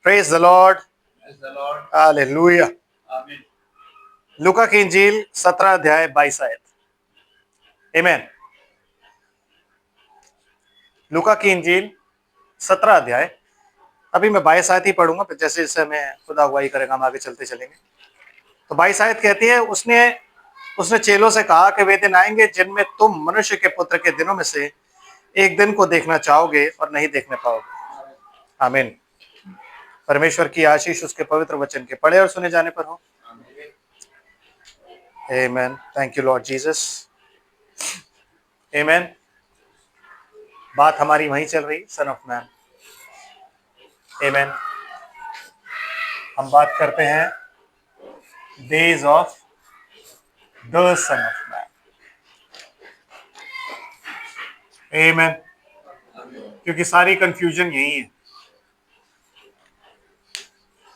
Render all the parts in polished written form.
Praise the Lord, Praise the Lord. Hallelujah. Amen. लूका की इंजील 17 अध्याय 22 आयत। आमीन। लूका की इंजील 17 अध्याय, अभी मैं 22 आयत ही पढ़ूंगा, फिर जैसे जैसे मैं खुदा अगुवाई करेगा हम आगे चलते चलेंगे। तो 22 आयत कहती है, उसने चेलों से कहा कि वे दिन आएंगे जिनमें तुम मनुष्य के पुत्र के दिनों में से एक दिन को देखना चाहोगे और नहीं देखने पाओगे। आमीन। परमेश्वर की आशीष उसके पवित्र वचन के पढ़े और सुने जाने पर हो। आमीन। Thank you Lord Jesus. आमीन। बात हमारी वहीं चल रही, सन ऑफ मैन। आमीन। हम बात करते हैं days of the son of man. आमीन। क्योंकि सारी कंफ्यूजन यही है।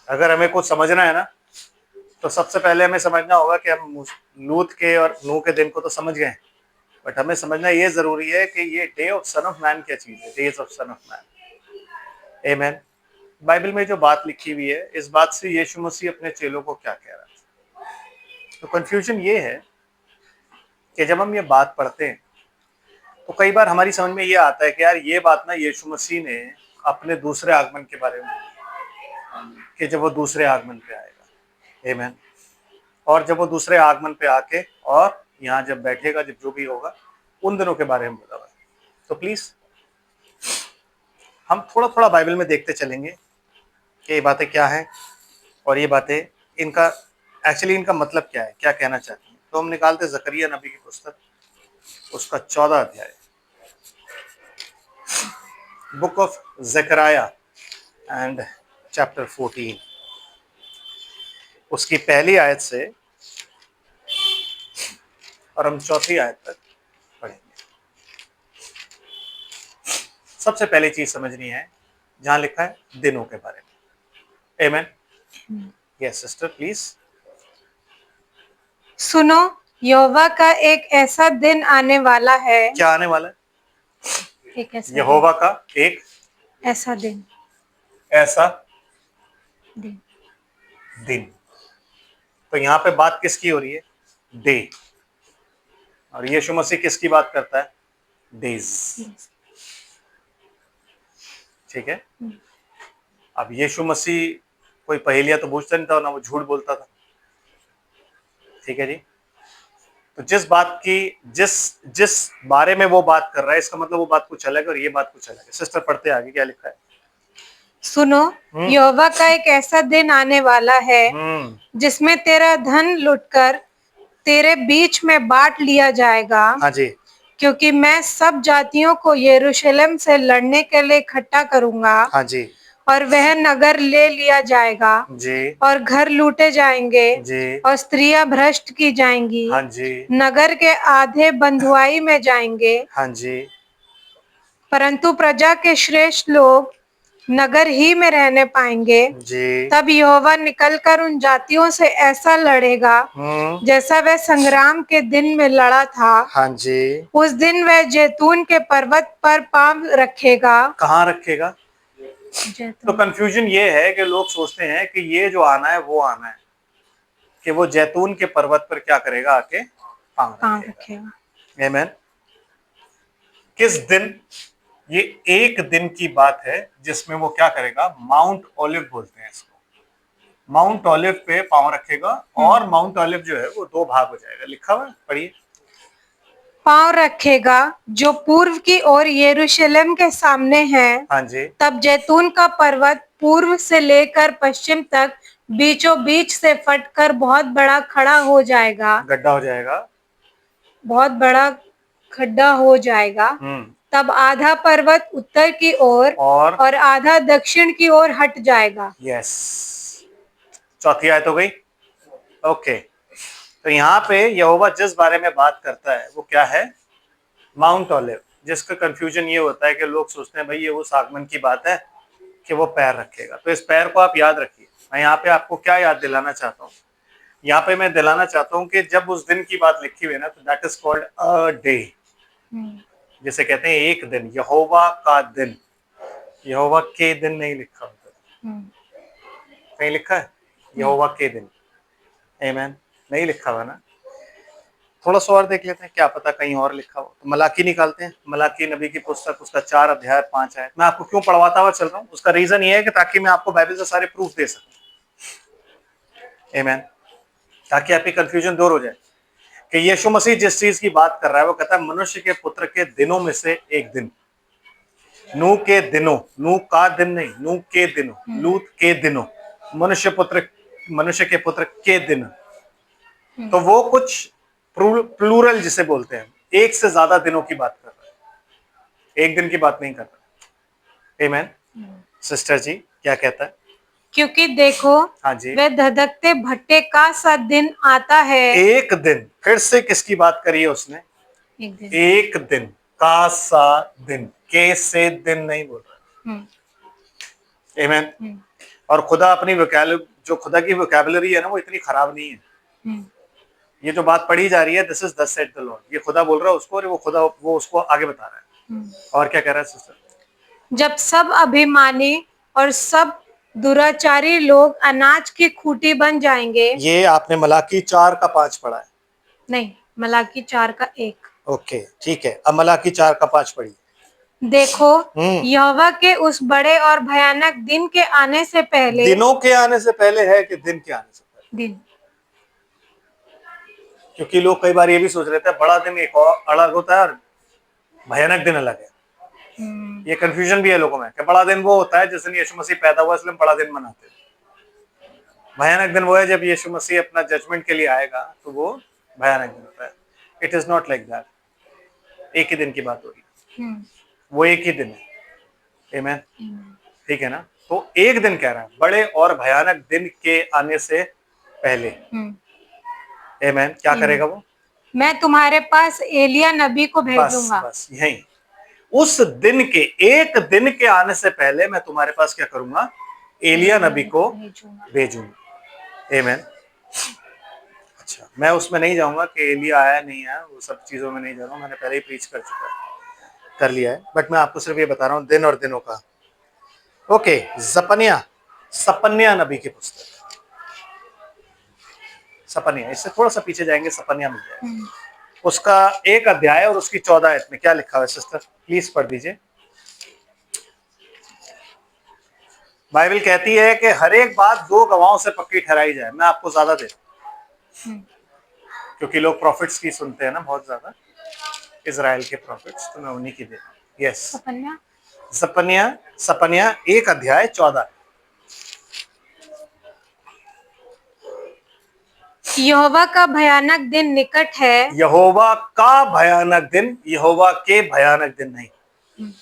अगर हमें कुछ समझना है ना, तो सबसे पहले हमें समझना होगा कि हम लूत के और नूह के दिन को तो समझ गए, बट हमें समझना ये जरूरी है कि ये day of son of man क्या चीज है। Days of son of man. आमीन। बाइबल में जो बात लिखी हुई है, इस बात से यीशु मसीह अपने चेलों को क्या कह रहा है। तो कंफ्यूजन ये है कि जब हम ये बात पढ़ते हैं तो कई बार हमारी समझ में ये आता है कि यार ये बात ना यीशु मसीह ने अपने दूसरे आगमन के बारे में बोली, कि जब वो दूसरे आगमन पे आएगा। आमीन। और जब वो दूसरे आगमन पे आके और यहाँ जब बैठेगा, जब जो भी होगा, उन दिनों के बारे में बोला हुआ है। तो प्लीज हम थोड़ा थोड़ा बाइबल में देखते चलेंगे कि ये बातें क्या हैं और ये बातें इनका एक्चुअली इनका मतलब क्या है, क्या कहना चाहती हैं। तो हम निकालते जकरिया नबी की पुस्तक, उसका 14 अध्याय, बुक ऑफ जकराया एंड चैप्टर 14, उसकी पहली आयत से और हम चौथी आयत तक पढ़ेंगे। सबसे पहली चीज समझनी है, जहां लिखा है दिनों के बारे में। आमीन। Yes sister please. सुनो, यहोवा का एक ऐसा दिन आने वाला है। क्या आने वाला है? एक ऐसा यहोवा का एक दिन, ऐसा दिन ऐसा दिन। दिन। तो यहाँ पे बात किसकी हो रही है? डे। और यीशु मसीह किसकी बात करता है? डेज। ठीक है। अब यीशु मसीह कोई पहेलियां तो पूछता नहीं था, ना वो झूठ बोलता था। ठीक है जी। तो जिस बात की जिस जिस बारे में वो बात कर रहा है, इसका मतलब वो बात कुछ अलग है और ये बात कुछ अलग है। सिस्टर पढ़ते आगे, क्या लिखा है? सुनो, यहोवा का एक ऐसा दिन आने वाला है जिसमें तेरा धन लुटकर तेरे बीच में बांट लिया जाएगा। हाँ जी। क्योंकि मैं सब जातियों को यरूशलेम से लड़ने के लिए इकट्ठा करूंगा। हाँ जी। और वह नगर ले लिया जाएगा जी। और घर लूटे जाएंगे जी। और स्त्रियां भ्रष्ट की जाएंगी। हाँ जी। नगर के आधे बंधुआई में जाएंगे, हाँ जी। परंतु प्रजा के श्रेष्ठ लोग नगर ही में रहने पाएंगे। जी। तब यहोवा निकलकर उन जातियों से ऐसा लड़ेगा जैसा वह संग्राम के दिन में लड़ा था। हाँ जी। उस दिन वह जैतून के पर्वत पर पांव रखेगा। कहाँ रखेगा? तो जैतून। कंफ्यूजन ये है कि लोग सोचते हैं कि ये जो आना है वो आना है कि वो जैतून के पर्वत पर क्या करेगा? आके पांव रखेगा। आमीन। किस दिन? ये एक दिन की बात है जिसमें वो क्या करेगा? माउंट ओलिव बोलते हैं इसको। माउंट ओलिव पे पांव रखेगा और माउंट ओलिव जो है वो दो भाग हो जाएगा। लिखा हुआ है, पढ़िए। पांव रखेगा जो पूर्व की ओर यरूशलेम के सामने है। हाँ जी। तब जैतून का पर्वत पूर्व से लेकर पश्चिम तक बीचों बीच से फटकर बहुत बड़ा खड़ा हो जाएगा। गड्ढा हो जाएगा। बहुत बड़ा खड्डा हो जाएगा। तब आधा पर्वत उत्तर की ओर और आधा दक्षिण की ओर हट जाएगा। यस। चौथी आयत हो गई। ओके। तो यहाँ पे यहोवा जिस बारे में बात करता है वो क्या है? Mount olive. जिसका कंफ्यूजन ये होता है कि लोग सोचते हैं भाई ये उस आगमन की बात है कि वो पैर रखेगा। तो इस पैर को आप याद रखिए। मैं यहाँ पे आपको क्या याद दिलाना चाहता हूँ? यहाँ पे मैं दिलाना चाहता हूँ कि जब उस दिन की बात लिखी हुई है ना, तो that is called a day, जिसे कहते हैं एक दिन, यहोवा का दिन। यहोवा के दिन नहीं लिखा होता। कहीं लिखा है यहोवा के दिन? आमीन, नहीं लिखा हुआ ना। थोड़ा सा और देख लेते हैं, क्या पता कहीं और लिखा हो। तो मलाकी निकालते हैं, मलाकी नबी की पुस्तक, उसका 4 अध्याय 5 आयत। मैं आपको क्यों पढ़वाता हुआ चल रहा हूँ, उसका रीजन ये है कि ताकि मैं आपको बाइबल से सारे प्रूफ दे सकूं। आमीन, ताकि आपकी कंफ्यूजन दूर हो जाए कि यीशु मसीह जिस चीज की बात कर रहा है वो कहता है मनुष्य के पुत्र के दिनों में से एक दिन। नूह के दिनों, नूह का दिन नहीं, नूह के दिनों, लूत के दिनों, मनुष्य के पुत्र के दिन। तो वो कुछ प्लूरल जिसे बोलते हैं, एक से ज्यादा दिनों की बात कर रहा है, एक दिन की बात नहीं कर रहा। आमीन। सिस्टर जी क्या कहता है? क्योंकि देखो, हाँ जी, वह धधकते भट्टे का सा दिन आता है। एक दिन, फिर से किसकी बात करी है उसने? एक दिन। एक दिन का सा दिन, के से दिन नहीं बोल रहा। आमीन। और खुदा अपनी जो खुदा की वोकैबुलरी है ना, वो इतनी खराब नहीं है। ये जो बात पढ़ी जा रही है, दिस इज दस सेड द लॉर्ड, ये खुदा बोल रहा है उसको, और वो उसको आगे बता रहा है। और क्या कह रहा है सिस्टर? जब सब अभिमानी और सब दुराचारी लोग अनाज की खूंटी बन जाएंगे। ये आपने मलाकी 4 का 5 पढ़ा है? नहीं, मलाकी 4 का 1। ओके ठीक है, अब मलाकी 4 का 5 पढ़िए। देखो, यहोवा के उस बड़े और भयानक दिन के आने से पहले। दिनों के आने से पहले है कि दिन के आने से पहले? दिन। क्योंकि लोग कई बार ये भी सोच लेते हैं बड़ा दिन एक और अलग होता है और भयानक दिन अलग है। ये कंफ्यूजन भी है लोगों में कि बड़ा दिन वो होता है जिस दिन यीशु मसीह पैदा हुआ, इसलिए हम बड़ा दिन मनाते हैं। भयानक दिन वो है जब यीशु मसीह अपना जजमेंट के लिए आएगा, तो वो भयानक दिन होता है। It is not like that. एक ही दिन की बात हो रही है, वो एक ही दिन है। आमीन, ठीक है ना। तो एक दिन कह रहा है, बड़े और भयानक दिन के आने से पहले। आमीन, क्या करेगा वो? मैं तुम्हारे पास एलिया नबी को भेजूंगा। बस यही, उस दिन के, एक दिन के आने से पहले मैं तुम्हारे पास क्या करूंगा? एलिया नबी को भेजूंगा। आमीन। अच्छा, मैं उसमें नहीं जाऊंगा कि एलिया आया नहीं आया, वो सब चीजों में नहीं जा रहा हूं, मैंने पहले ही प्रीच कर लिया है। बट मैं आपको सिर्फ ये बता रहा हूं दिन और दिनों का। ओके, सपन्या नबी की पुस्तक, सपन्या, इससे थोड़ा सा पीछे जाएंगे, सपन्या मिल जाएगा। उसका 1 अध्याय और उसकी 14 आयत में क्या लिखा है सिस्टर, प्लीज पढ़ दीजिए। बाइबल कहती है कि हर एक बात 2 गवाहों से पक्की ठहराई जाए। मैं आपको ज्यादा दे, क्योंकि लोग प्रॉफिट्स की सुनते हैं ना बहुत ज्यादा, इजराइल के प्रॉफिट्स, तो मैं उन्हीं की दे रहा हूं। यस, सपन्या 1 अध्याय 14। यहोवा का भयानक दिन निकट है। यहोवा का भयानक दिन, यहोवा के भयानक दिन नहीं।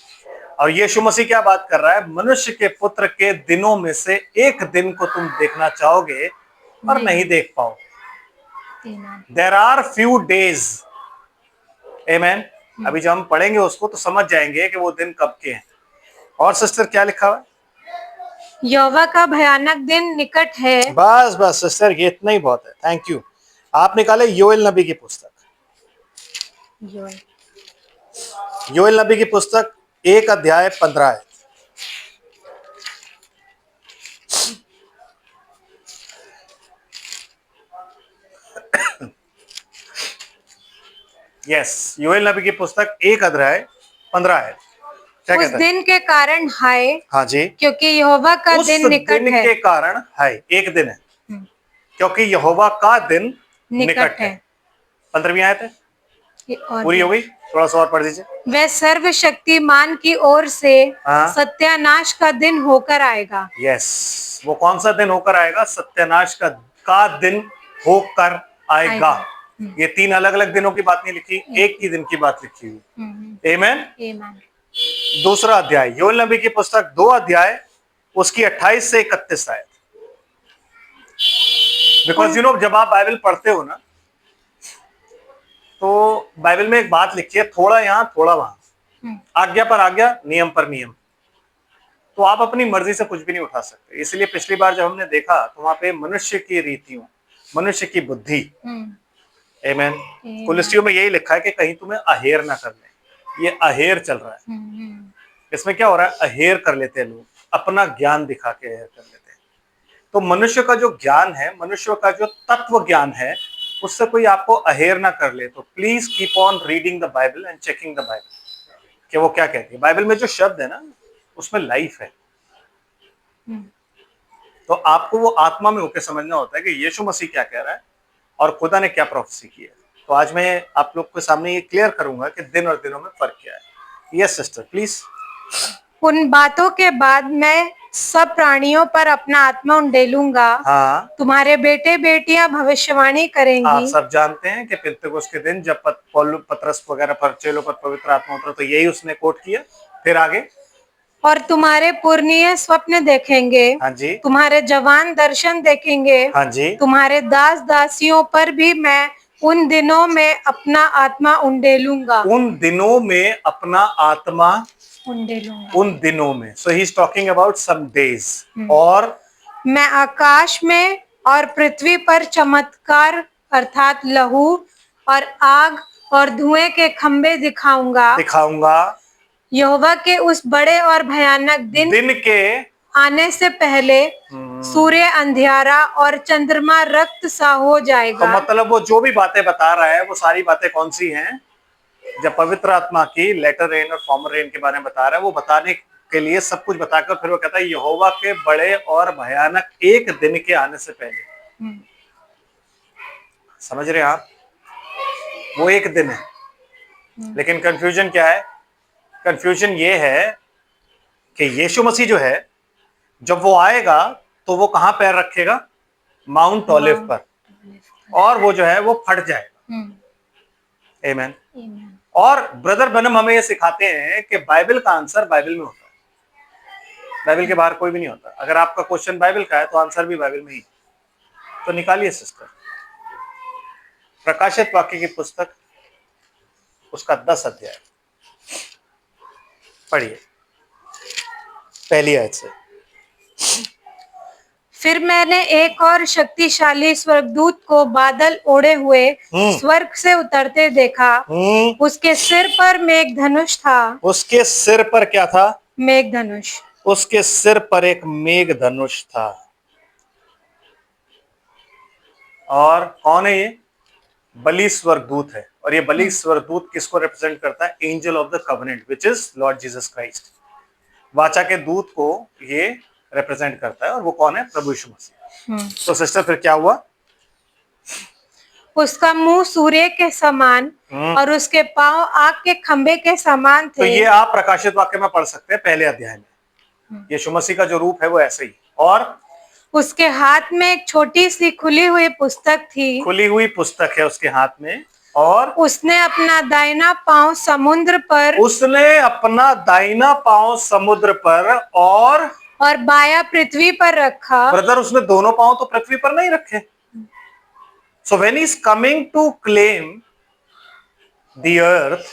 और यीशु मसीह क्या बात कर रहा है? मनुष्य के पुत्र के दिनों में से एक दिन को तुम देखना चाहोगे और नहीं देख पाओ। There are few days. आमीन। अभी जब हम पढ़ेंगे उसको तो समझ जाएंगे कि वो दिन कब के हैं। और सिस्टर क्या लिखा हुआ है? यहोवा का भयानक दिन निकट है। बस सिस्टर, ये इतना ही बहुत है। Thank you. आप निकाले योएल नबी की पुस्तक, योएल नबी की पुस्तक 1 अध्याय 15 है। यस, योएल नबी की पुस्तक 1 अध्याय 15 है। क्या उस कहता है? दिन के कारण हाय। हाँ जी, क्योंकि यहोवा का उस दिन निकट है। के कारण हाय, एक दिन है, क्योंकि यहोवा का दिन निकट है। 15वीं आयत है, पूरी हो गई। थोड़ा सा और पढ़ दीजिए। वह सर्वशक्तिमान की ओर से हाँ। सत्यानाश का दिन होकर आएगा। यस, वो कौन सा दिन होकर आएगा? सत्यानाश का दिन होकर आएगा। ये 3 अलग अलग दिनों की बात नहीं लिखी, एक ही दिन की बात लिखी हुई। आमीन। दूसरा अध्याय योएल नबी की पुस्तक 2 अध्याय उसकी 28 से 31 आयत। बिकॉज जब आप बाइबल पढ़ते हो ना, तो बाइबल में एक बात लिखी है, थोड़ा यहां थोड़ा वहां, आज्ञा पर आज्ञा, नियम पर नियम। तो आप अपनी मर्जी से कुछ भी नहीं उठा सकते। इसलिए पिछली बार जब हमने देखा तो वहां पे मनुष्य की रीतियों, मनुष्य की बुद्धि। आमीन। कुलिस्तियों में यही लिखा है कि कहीं तुम्हें अहेर ना कर ले। ये अहेर चल रहा है। इसमें क्या हो रहा है? अहेर कर लेते हैं लोग, अपना ज्ञान दिखा के अहेर कर लेते हैं। तो मनुष्य का जो ज्ञान है, मनुष्य का जो तत्व ज्ञान है, उससे कोई आपको अहेर ना कर ले। तो please keep on reading the Bible and checking the Bible कि वो क्या कहती है। बाइबल में जो शब्द है ना, उसमें लाइफ है। तो आपको वो आत्मा में होकर समझना होता है कि यीशु मसीह क्या कह रहा है और खुदा ने क्या प्रोफेसी की है। तो आज मैं आप लोग के सामने ये क्लियर करूंगा कि दिन और दिनों में फर्क क्या है। Yes sister please. उन बातों के बाद मैं सब प्राणियों पर अपना आत्मा उंडेलूंगा। हाँ, तुम्हारे बेटे बेटियां भविष्यवाणी आप करेंगी। सब जानते हैं कि पिंतकुस्त के दिन जब पतरस वगैरह पर चेलों पर पवित्र आत्मा उतरा, तो यही उसने कोट किया। फिर आगे, और तुम्हारे पुरनिये स्वप्न देखेंगे। हाँ जी, तुम्हारे जवान दर्शन देखेंगे। हाँ जी, तुम्हारे दास दासियों पर भी मैं उन दिनों में अपना आत्मा उंडेलूंगा। उन दिनों में अपना आत्मा, उंडेलूंगा। उन दिनों में। So he is talking about some days. और मैं आकाश में और पृथ्वी पर चमत्कार अर्थात लहू और आग और धुएं के खंबे दिखाऊंगा। यहोवा के उस बड़े और भयानक दिन के आने से पहले सूर्य अंधियारा और चंद्रमा रक्त सा हो तो जाएगा। मतलब वो जो भी बातें बता रहा है, वो सारी बातें कौन सी हैं? जब पवित्र आत्मा की लेटर रेन और फॉर्मर रेन के बारे में बता रहा है, वो बताने के लिए सब कुछ बताकर फिर वो कहता है यहोवा के बड़े और भयानक एक दिन के आने से पहले। समझ रहे हैं आप? वो एक दिन है। लेकिन कंफ्यूजन क्या है? कंफ्यूजन ये है कि यीशु मसीह जो है, जब वो आएगा तो वो कहां पैर रखेगा? माउंट ओलिव पर। और वो जो है वो फट जाएगा। आमीन। और ब्रदर बनम हमें ये सिखाते हैं कि बाइबल का आंसर बाइबल में होता है, बाइबल के बाहर कोई भी नहीं होता। अगर आपका क्वेश्चन बाइबल का है तो आंसर भी बाइबल में ही। तो निकालिए सिस्टर, प्रकाशित वाक्य की पुस्तक, उसका 10 अध्याय पढ़िए, पहली आयत से। फिर मैंने एक और शक्तिशाली स्वर्गदूत को बादल ओढ़े हुए स्वर्ग से उतरते देखा। उसके सिर पर मेघधनुष था। उसके सिर पर क्या था? मेघधनुष। उसके सिर पर एक मेघधनुष था। और कौन है ये? बलि स्वर्गदूत है। और ये बलि स्वर्गदूत किसको रिप्रेजेंट करता है? Angel of the covenant which is Lord Jesus Christ. वाचा के दूत को ये रिप्रेजेंट करता है। और वो कौन है? प्रभु यीशु मसीह। तो सिस्टर फिर क्या हुआ? उसका मुंह सूर्य के समान और उसके पांव आग के खंबे के समान थे। तो ये आप प्रकाशित वाक्य में पढ़ सकते हैं पहले अध्याय में। यीशु मसीह का जो रूप है वो ऐसे ही। और उसके हाथ में एक छोटी सी खुली हुई पुस्तक थी। खुली हुई पुस्तक है उसके हाथ में। और उसने अपना दाहिना पांव समुद्र पर, उसने अपना दाहिना पांव समुद्र पर और बायां पृथ्वी पर रखा। ब्रदर, उसने दोनों पांव तो पृथ्वी पर नहीं रखे। So when he is coming to claim the earth,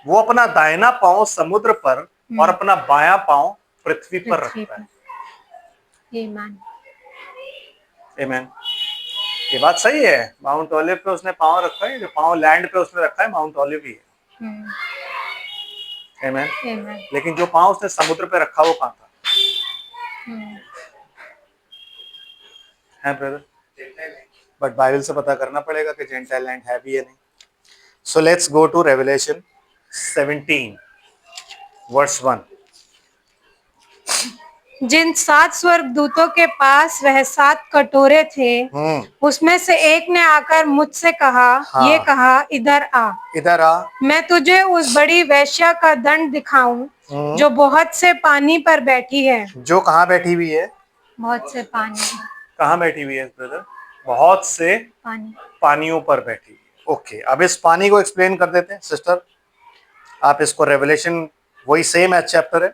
वो अपना दाहिना पांव समुद्र पर और अपना बायां पांव पृथ्वी पर रखता है। आमीन। ये बात सही है। माउंट ओलिव पे उसने पांव रखा है। जो पांव लैंड पे उसने रखा है, माउंट ओलिव ही है। आमीन। लेकिन जो पांव उसने समुद्र पे रखा, वो कहां था? है ब्रदर? बट बाइबल से पता करना पड़ेगा कि जेंटाइल लैंड है भी या नहीं। So let's go to Revelation 17 verse 1। जिन 7 स्वर्गदूतों के पास वह 7 कटोरे थे, उसमें से एक ने आकर मुझसे कहा, ये कहा, इधर आ, इधर आ, मैं तुझे उस बड़ी वेश्या का दंड दिखाऊं जो बहुत से पानी पर बैठी है। जो कहाँ बैठी हुई है? बहुत से पानी। कहाँ बैठी हुई है ब्रदर? बहुत से पानियों पर बैठी हुई है। ओके, अब इस पानी को एक्सप्लेन कर देते हैं सिस्टर। आप इसको रेवलेशन, वही सेम चैप्टर है,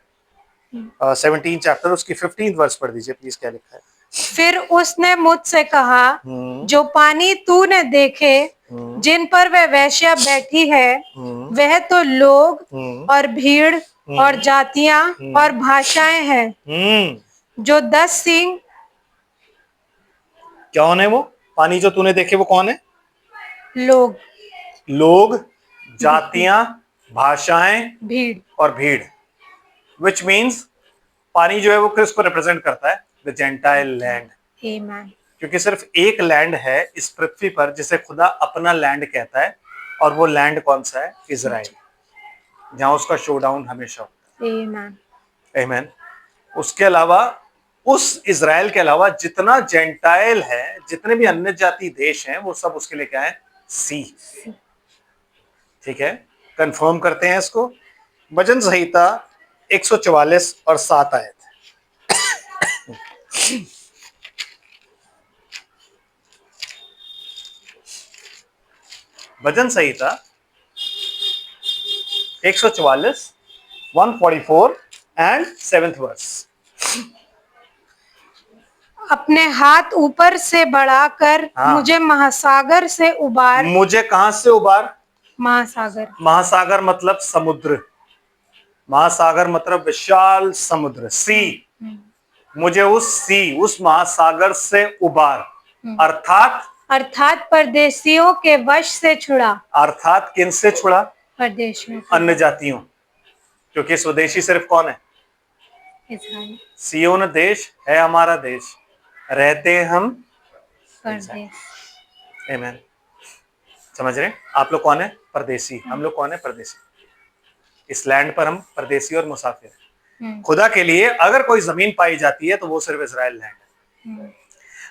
17 चैप्टर, उसकी 15th वर्स पढ़ दीजिए प्लीज। क्या लिखा है? फिर उसने मुझसे कहा, जो पानी तूने देखे जिन पर वह वेश्या बैठी है, वह तो लोग और भीड़ और जातियां और भाषाएं हैं। जो 10 सींग। कौन है वो? पानी जो तूने देखे वो कौन है? लोग, जातियां, भाषाएं, भीड़ और भीड़। विच मीन्स पानी जो है वो किसको रिप्रेजेंट करता है? The gentile land. Amen. क्योंकि सिर्फ एक लैंड है इस पृथ्वी पर जिसे खुदा अपना लैंड कहता है, और वो लैंड कौन सा है? इजराइल, जहां उसका शोडाउन हमेशा होता Amen. है। आमीन। उसके अलावा, उस इजराइल के अलावा जितना जेंटाइल है, जितने भी अन्य जाति देश हैं, वो सब उसके लिए क्या है? सी। ठीक है, कंफर्म करते हैं इसको। भजन संहिता 144 और 7 आयत। भजन संहिता 144, 144 एंड 7th वर्स। अपने हाथ ऊपर से बढ़ाकर हाँ। मुझे महासागर से उबार। मुझे कहां से उबार? महासागर। महासागर मतलब समुद्र, महासागर मतलब विशाल समुद्र, सी। मुझे उस महासागर से उबार, अर्थात परदेशियों के वश से छुड़ा। अर्थात किन से छुड़ा? परदेशियों अन्य जातियों, क्योंकि स्वदेशी सिर्फ कौन है? इजराइल। सियोन देश है हमारा देश, रहते हैं हम परदेश। आमीन। समझ रहे हैं? आप लोग कौन है? परदेसी। हम लोग कौन है? परदेसी। इस लैंड पर हम परदेसी और मुसाफिर हैं। खुदा के लिए अगर कोई जमीन पाई जाती है तो वो सिर्फ इजराइल लैंड है।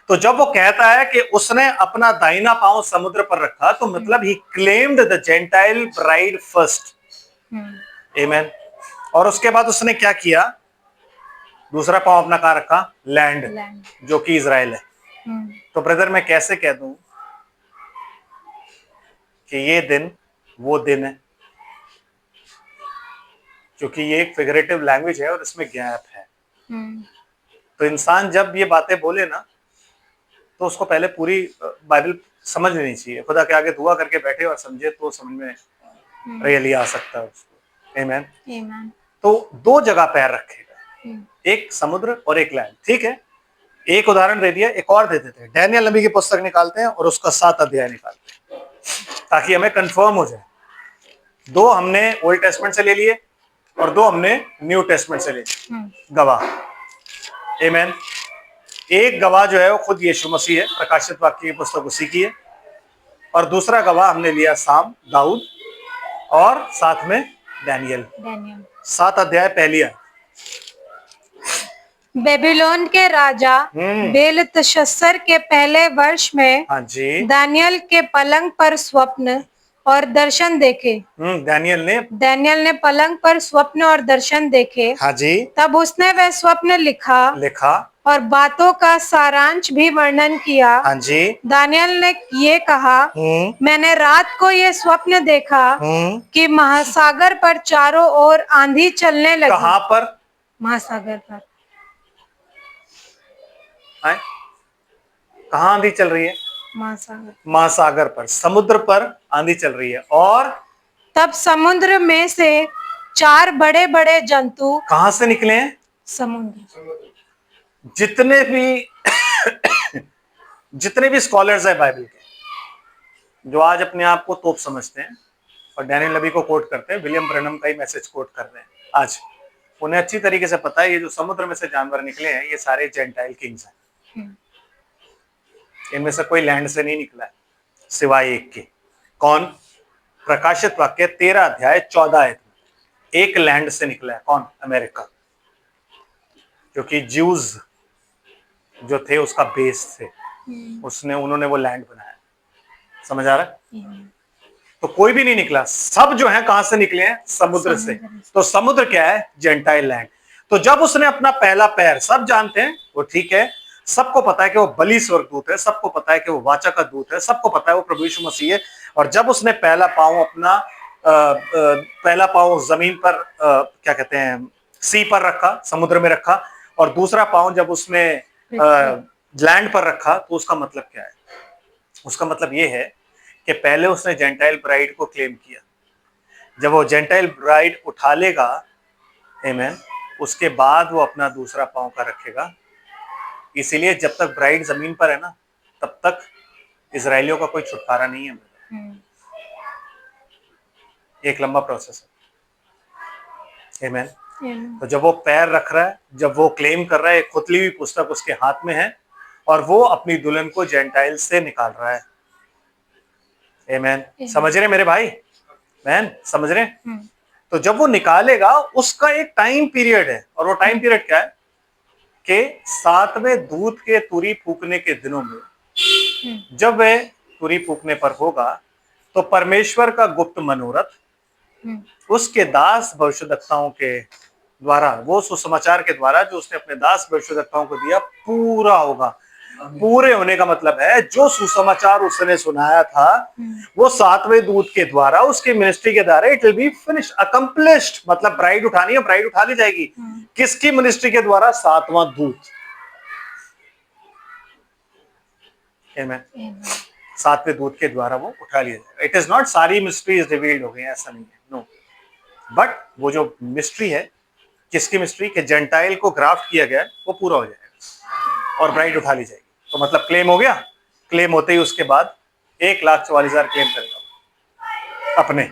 तो जब वो कहता है कि उसने अपना दाहिना पांव समुद्र पर रखा, तो मतलब he claimed the gentile bride first. आमीन। और उसके बाद उसने क्या किया? दूसरा पांव अपना कहां रखा? लैंड, जो कि इजराइल है। तो ब्रदर, मैं कैसे कह दूं कि ये दिन वो दिन है? क्योंकि ये एक फिगरेटिव लैंग्वेज है और इसमें गैप है। तो इंसान जब ये बातें बोले ना, तो उसको पहले पूरी बाइबल समझ लेनी चाहिए। खुदा के आगे दुआ करके बैठे और समझे तो समझ में रियली आ सकता है उसको। आमीन। तो दो जगह पैर रखेगा, एक समुद्र और एक लैंड। ठीक है, एक उदाहरण दे दिया, एक और दे देते हैं। डैनियल नबी की पुस्तक निकालते हैं और उसका 7 अध्याय निकालते हैं, ताकि हमें कंफर्म हो जाए। दो हमने ओल्ड टेस्टमेंट से ले लिए और दो हमने न्यू टेस्टमेंट से ले लिए गवाह। आमीन। एक गवाह जो है वो खुद यीशु मसीह है, प्रकाशित वाक्य की पुस्तक उसी की है। और दूसरा गवाह हमने लिया साम, दाऊद, और साथ में डैनियल। 7 अध्याय पहली आयत। बेबीलोन के राजा बेलतशस्सर के पहले वर्ष में हाँ जी, दानियल के पलंग पर स्वप्न और दर्शन देखे। दानियल ने पलंग पर स्वप्न और दर्शन देखे। हाँ जी, तब उसने वह स्वप्न लिखा और बातों का सारांश भी वर्णन किया। हाँ जी। दानियल ने ये कहा, मैंने रात को ये स्वप्न देखा कि महासागर पर चारों ओर आंधी चलने लगी। कहां पर? महासागर पर। कहां आंधी चल रही है? महासागर पर, समुद्र पर आंधी चल रही है। और तब समुद्र में से 4 बड़े बड़े जंतु कहां से निकले हैं? समुद्र। जितने भी स्कॉलर्स है बाइबल के, जो आज अपने आप को तोप समझते हैं और डैनियल नबी को कोट करते हैं, विलियम ब्रनम का ही मैसेज कोट कर रहे हैं आज, उन्हें अच्छी तरीके से पता है ये जो समुद्र में से जानवर निकले हैं, ये सारे जेंटाइल किंग्स हैं। इनमें से कोई लैंड से नहीं निकला है, सिवाय एक के। कौन? प्रकाशित वाक्य 13 अध्याय 14 आयत में एक लैंड से निकला है। कौन? अमेरिका। क्योंकि ज्यूज जो थे उसका बेस थे, उन्होंने वो लैंड बनाया। समझ आ रहा है? तो कोई भी नहीं निकला, सब जो है कहां से निकले हैं? समुद्र से। तो समुद्र क्या है? Gentile land. तो जब उसने अपना पहला पैर, सब जानते हैं वो, ठीक है, सबको पता है कि वो बलि स्वर्गदूत है, सबको पता है कि वो वाचा का दूत है, सबको पता है वो प्रभु यीशु मसीह है। और जब उसने पहला पांव जमीन पर, क्या कहते हैं, सी पर रखा, समुद्र में रखा, और दूसरा पांव जब उसने लैंड पर रखा, तो उसका मतलब क्या है? उसका मतलब ये है कि पहले उसने जेंटाइल ब्राइड को क्लेम किया। जब वो जेंटाइल ब्राइड उठा लेगा, आमीन, उसके बाद वो अपना दूसरा पांव का रखेगा। इसीलिए जब तक ब्राइड जमीन पर है ना, तब तक इजराइलियों का कोई छुटकारा नहीं है। एक लंबा प्रोसेस है। आमीन। तो जब वो पैर रख रहा है, जब वो क्लेम कर रहा है, एक खुतली हुई पुस्तक उसके हाथ में है, और वो अपनी दुल्हन को जेंटाइल से निकाल रहा है। आमेन। समझ रहे मेरे भाई बहन, समझ रहे? तो जब वो निकालेगा उसका एक टाइम पीरियड है, और वो टाइम पीरियड क्या है कि 7वें दूत के तुरी फूकने के दिनों में जब वह तुरी फूकने पर होगा तो परमेश्वर का गुप्त मनोरथ उसके दास भविष्यद्वक्ताओं के द्वारा, वो सुसमाचार के द्वारा जो उसने अपने दास भविष्यद्वक्ताओं को दिया, पूरा होगा। पूरे होने का मतलब है जो सुसमाचार उसने सुनाया था वो 7वें दूत के द्वारा, उसके मिनिस्ट्री के द्वारा it will be finish accomplished. मतलब ब्राइड उठानी है, ब्राइड उठा ली जाएगी। किसकी मिनिस्ट्री के द्वारा? 7वां दूत। आमेन। 7वें दूत के द्वारा वो उठा लिया जाएगा। इट इज नॉट सारी मिस्ट्रीज रिवील्ड हो गई, ऐसा नहीं है, नो। बट वो जो मिस्ट्री है, किसकी मिस्ट्री के जेंटाइल को ग्राफ्ट किया गया है, वो पूरा हो जाएगा और ब्राइड उठा ली जाएगी। तो मतलब क्लेम हो गया। क्लेम होते ही उसके बाद 1,44,000 क्लेम करेगा अपने,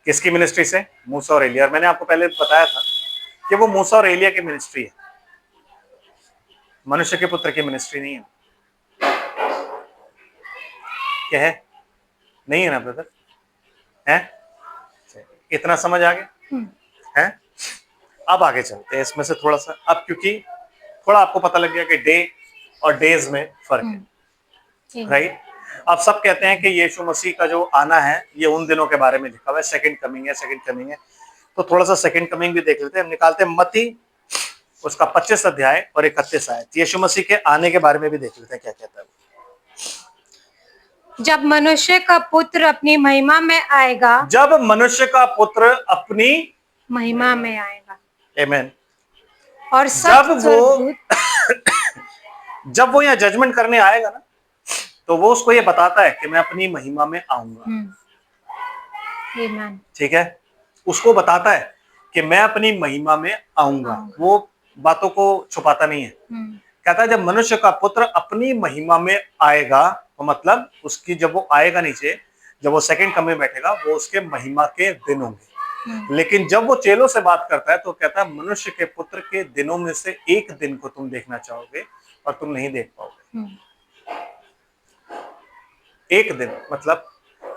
किसकी मिनिस्ट्री से? मूसा और एलिया। मैंने आपको पहले बताया था कि वो मूसा और एलिया की मिनिस्ट्री है, मनुष्य के पुत्र की मिनिस्ट्री नहीं है। क्या है? नहीं है ना ब्रदर? है? इतना समझ आ गया है? अब आगे चलते हैं इसमें से थोड़ा सा, अब क्योंकि थोड़ा आपको पता लग गया कि डे और डेज में फर्क है, राइट? अब सब कहते हैं कि यीशु मसीह का जो आना है ये उन दिनों के बारे में लिखा हुआ है, सेकंड कमिंग है, सेकंड कमिंग है। तो थोड़ा सा सेकंड कमिंग भी देख लेते हैं। हम निकालते हैं मत्ती उसका 25 अध्याय और 31 आयत। यीशु मसीह के आने के बारे में भी देख लेते हैं क्या कहता है। जब मनुष्य का पुत्र अपनी महिमा में आएगा, जब मनुष्य का पुत्र अपनी महिमा में आएगा, आमेन। और सब जब वो यहाँ जजमेंट करने आएगा ना, तो वो उसको ये बताता है कि मैं अपनी महिमा में आऊंगा। ठीक है, उसको बताता है कि मैं अपनी महिमा में आऊंगा। वो बातों को छुपाता नहीं है। कहता है जब मनुष्य का पुत्र अपनी महिमा में आएगा, तो मतलब उसकी जब वो आएगा नीचे, जब वो सेकंड कम में बैठेगा, वो उसके महिमा के दिन होंगे। लेकिन जब वो चेलों से बात करता है तो कहता है मनुष्य के पुत्र के दिनों में से एक दिन को तुम देखना चाहोगे और तुम नहीं देख पाओगे। एक दिन मतलब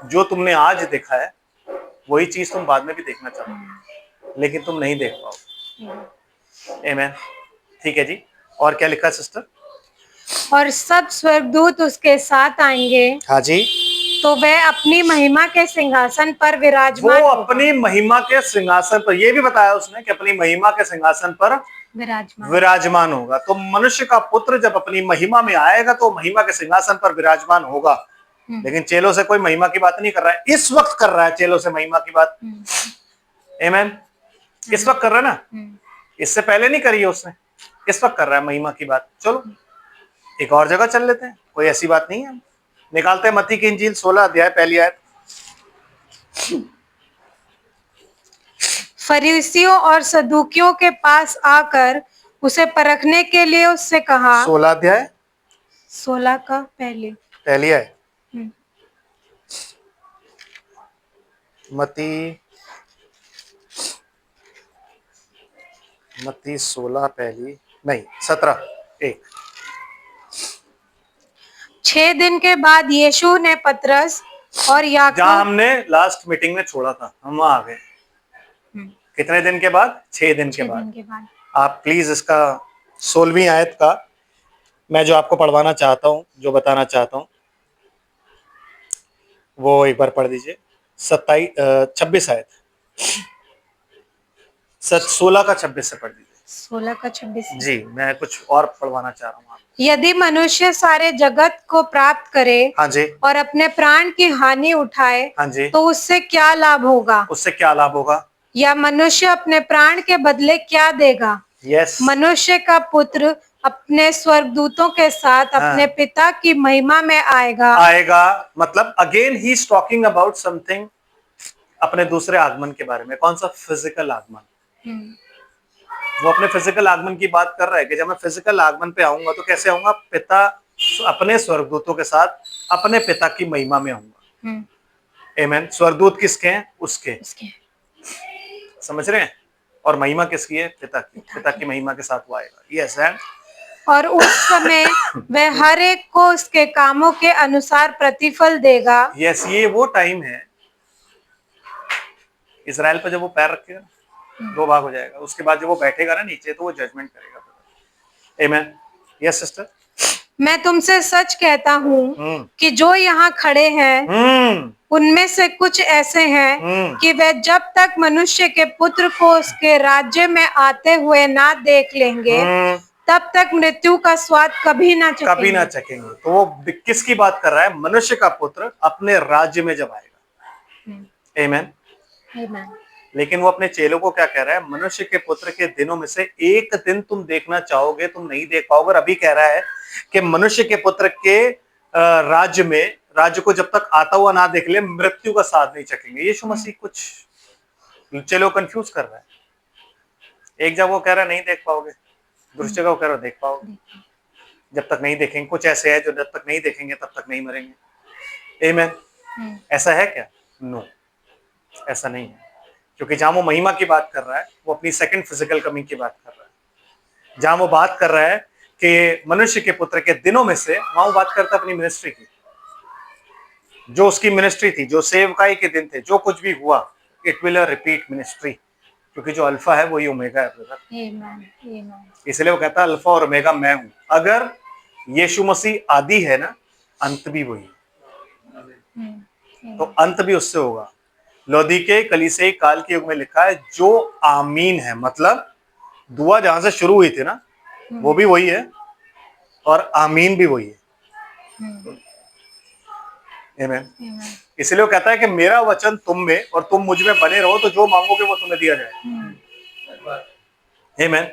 जो तुमने आज देखा है वही चीज तुम बाद में भी देखना चाहोगे, लेकिन तुम नहीं देख पाओगे। आमेन। ठीक है जी, और क्या लिखा है सिस्टर? और सब स्वर्गदूत उसके साथ आएंगे। हाँ जी। तो वह अपनी महिमा के सिंहासन पर विराजमान, वो अपनी महिमा के सिंहासन पर, ये भी बताया उसने कि अपनी महिमा के सिंहासन पर विराजमान होगा। तो मनुष्य का पुत्र जब अपनी महिमा में आएगा तो महिमा के सिंहासन पर विराजमान होगा। लेकिन चेलों से कोई महिमा की बात नहीं कर रहा है, इस वक्त कर रहा है चेलों से महिमा की बात। आमेन। इस वक्त कर रहा है ना, इससे पहले नहीं करी है उसने, इस वक्त कर रहा है महिमा की बात। चलो एक और जगह चल लेते हैं, कोई ऐसी बात नहीं है। निकालते हैं मत्ती की इंजील 16 अध्याय पहली आयत। फरीसियों और सदूकियों के पास आकर उसे परखने के लिए उससे कहा। 16 अध्याय 16 का पहली आयत। मत्ती 16 पहली नहीं 17 1। 6 दिन के बाद यीशु ने पतरस और याकूब, जहां हमने लास्ट मीटिंग में छोड़ा था हम वहां आ गए। कितने दिन के बाद? 6 दिन के बाद। आप प्लीज इसका 16वीं आयत का मैं जो आपको पढ़वाना चाहता हूं, जो बताना चाहता हूं, वो एक बार पढ़ दीजिए। 26 आयत, 16 का 26 से पढ़ दीजिए। 16 का 26 जी, मैं कुछ और पढ़वाना चाह रहा हूँ आपको। यदि मनुष्य सारे जगत को प्राप्त करे, हाँ जी, और अपने प्राण की हानि उठाए, हाँ जी, तो उससे क्या लाभ होगा? उससे क्या लाभ होगा? या मनुष्य अपने प्राण के बदले क्या देगा? यस। मनुष्य का पुत्र अपने स्वर्गदूतों के साथ अपने पिता की महिमा में आएगा। मतलब again he is talking about something, अपने दूसरे आगमन के बारे में। कौन सा? फिजिकल आगमन। वो अपने फिजिकल आगमन की बात कर रहा है कि जब मैं फिजिकल आगमन पे आऊंगा तो कैसे आऊंगा? पिता अपने स्वर्गदूतों के साथ अपने पिता की महिमा में आऊंगा। आमेन। स्वर्गदूत किसके हैं? उसके। समझ रहे हैं? और महिमा किसकी है? पिता की। पिता की महिमा के साथ वो आएगा। यस है। और उस समय वह हर एक को उसके कामों के अनुसार प्रतिफल देगा। यस, ये वो टाइम है इजराइल पर जब वो पैर रखेगा दो भाग हो जाएगा। उसके बाद जब वो बैठेगा ना नीचे तो वो जजमेंट करेगा। आमेन। Yes sister. मैं तुमसे सच कहता हूँ कि जो यहाँ खड़े हैं उनमें से कुछ ऐसे हैं कि वे जब तक मनुष्य के पुत्र को उसके राज्य में आते हुए ना देख लेंगे तब तक मृत्यु का स्वाद कभी ना चखेंगे। तो वो किसकी बात कर रहा है? मनुष्य का पुत्र अपने राज्य में जब आएगा। आमेन। लेकिन वो अपने चेलों को क्या कह रहा है? मनुष्य के पुत्र के दिनों में से एक दिन तुम देखना चाहोगे, तुम नहीं देख पाओगे। और अभी कह रहा है कि मनुष्य के पुत्र के राज्य को जब तक आता हुआ ना देख ले मृत्यु का स्वाद नहीं चखेंगे। यीशु मसीह कुछ चेलों कंफ्यूज कर रहा है। एक जगह वो कह रहा है नहीं देख पाओगे, दूसरी जगह वो कह रहा है देख पाओगे। जब तक नहीं देखेंगे, कुछ ऐसे है जो जब तक नहीं देखेंगे तब तक नहीं मरेंगे। आमेन। ऐसा है क्या? नो, ऐसा नहीं है। क्योंकि जहां वो महिमा की बात कर रहा है वो अपनी सेकंड फिजिकल कमिंग की बात कर रहा है। जहां वो बात कर रहा है कि मनुष्य के पुत्र के दिनों में से, वहां वो बात करता है अपनी मिनिस्ट्री की, जो उसकी मिनिस्ट्री थी, जो सेवकाई के दिन थे, जो कुछ भी हुआ, इट विल रिपीट मिनिस्ट्री। क्योंकि जो अल्फा है वही ओमेगा है ब्रदर। इसलिए वो कहता है अल्फा और ओमेगा मैं हूं। अगर यीशु मसीह आदि है ना, अंत भी वही है। तो अंत भी उससे होगा। लौदीके कलीसियाई काल के युग में लिखा है जो आमीन है, मतलब दुआ जहां से शुरू हुई थी ना वो भी वही है और आमीन भी वही है। आमीन। इसलिए वो कहता है कि मेरा वचन तुम में और तुम मुझ में बने रहो तो जो मांगोगे वो तुम्हें दिया जाए। आमीन।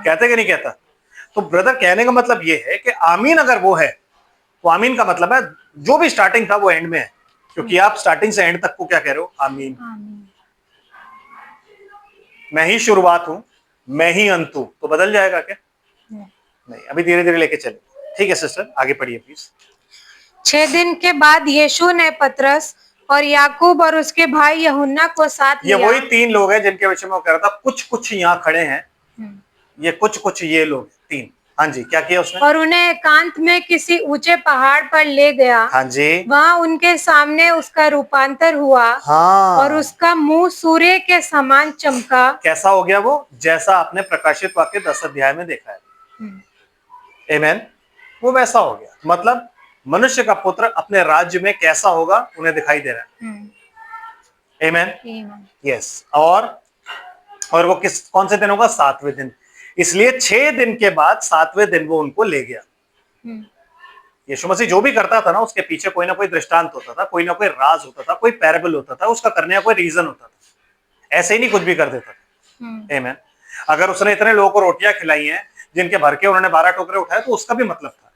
कहते कि नहीं कहता? तो ब्रदर कहने का मतलब ये है कि आमीन अगर वो है तो आमीन का मतलब है जो भी स्टार्टिंग था वो एंड में है। क्योंकि आप स्टार्टिंग से एंड तक को क्या कह रहे हो? आमीन। मैं ही शुरुआत हूं, मैं ही अंत हूं, तो बदल जाएगा क्या? नहीं, अभी धीरे धीरे लेके चले। ठीक है सिस्टर, आगे पढ़िए प्लीज। 6 दिन के बाद यीशु ने पतरस और याकूब और उसके भाई यूहन्ना को साथ लिया। ये वही 3 लोग हैं जिनके विषय में वो कह रहा था कुछ कुछ यहाँ खड़े हैं। ये कुछ कुछ ये लोग 3। हाँ जी, क्या किया उसने? और उन्हें एकांत में किसी ऊंचे पहाड़ पर ले गया। हाँ जी। वहां उनके सामने उसका रूपांतर हुआ। हाँ। और उसका मुंह सूर्य के समान चमका। कैसा हो गया वो? जैसा आपने प्रकाशित वाक्य 10 अध्याय में देखा है। आमेन। वो वैसा हो गया। मतलब मनुष्य का पुत्र अपने राज्य में कैसा होगा उन्हें दिखाई दे रहा है। आमेन। यस। और वो कौन से दिन होगा? 7वें दिन। इसलिए 6 दिन के बाद 7वें दिन वो उनको ले गया। यीशु मसीह जो भी करता था ना उसके पीछे कोई ना कोई दृष्टांत होता था, कोई ना कोई राज होता था, कोई पैराबल होता था, उसका करने का कोई रीजन होता था। ऐसे ही नहीं कुछ भी कर देता था। आमीन। अगर उसने इतने लोगों को रोटियां खिलाई हैं जिनके भर के उन्होंने 12 टोकरे उठाए तो उसका भी मतलब था।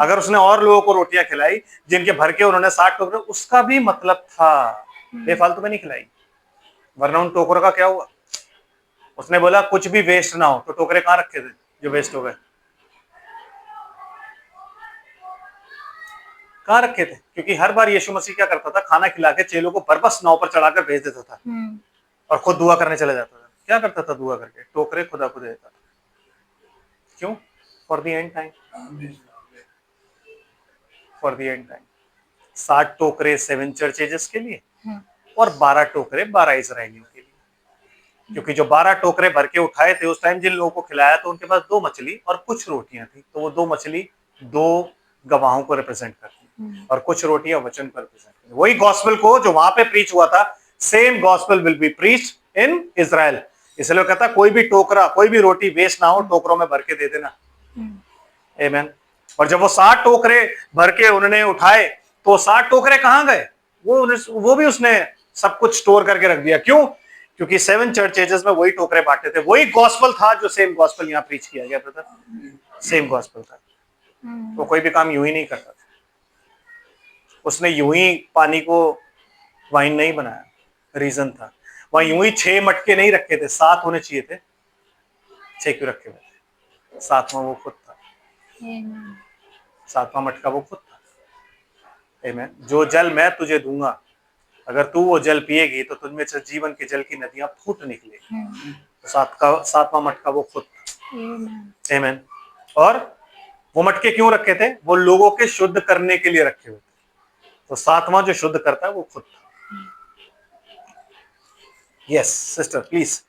अगर उसने और लोगों को रोटियां खिलाई जिनके भर के उन्होंने 60 टोकरे, उसका भी मतलब था। बेफालतू में नहीं खिलाई, वरना उन टोकरों का क्या हुआ? उसने बोला कुछ भी वेस्ट ना हो, तो टोकरे कहां रखे थे जो वेस्ट हो गए? कहां रखे थे? क्योंकि हर बार यीशु मसीह क्या करता था? खाना खिला के चेलों को बरबस नाव पर चढ़ाकर भेज देता था और खुद दुआ करने चले जाता था। क्या करता था दुआ करके? टोकरे खुदा को दे देता था। क्यों? For the end time. For the end time. 60 टोकरे 7 चर्चेज के लिए और 12 टोकरे 12 इजरायलियों के लिए। क्योंकि जो 12 टोकरे भर के उठाए थे उस टाइम जिन लोगों को खिलाया तो उनके पास 2 मछली और कुछ रोटियां थी, तो वो 2 मछली 2 गवाहों को रिप्रेजेंट करती और कुछ रोटियां वचन को रिप्रेजेंट करती। वही गॉस्पेल को जो वहां पे प्रीच हुआ था, same gospel will be preached in Israel. इसलिए कहता कोई भी टोकरा, कोई भी रोटी वेस्ट ना हो, टोकरों में भर के दे देना। आमीन। और जब वो 60 टोकरे भर के उन्होंने उठाए तो 60 टोकरे कहां गए? वो भी उसने सब कुछ स्टोर करके रख दिया। क्यों? क्योंकि 7 चर्च एजेस में वही टोकरे बांटे थे। वही गॉस्पेल था जो सेम गॉस्पेल यहां प्रीच किया गया था। सेम गॉस्पेल था। वो कोई भी काम यूं ही नहीं करता था। उसने यूं ही पानी को वाइन नहीं बनाया, रीजन था। वहां यूं ही 6 मटके नहीं रखे थे, 7 होने चाहिए थे। 6 क्यों रखे हुए थे? 7वां वो खुद था। 7वां मटका वो खुद था। आमीन। जो जल मैं तुझे दूंगा, अगर तू वो जल पिएगी तो तुझमें से जीवन के जल की नदियां फूट निकलेगी। 7वां मटका वो खुद था। आमीन। और वो मटके क्यों रखे थे? वो लोगों के शुद्ध करने के लिए रखे हुए थे। तो सातवां जो शुद्ध करता है वो खुद था। Yes sister please.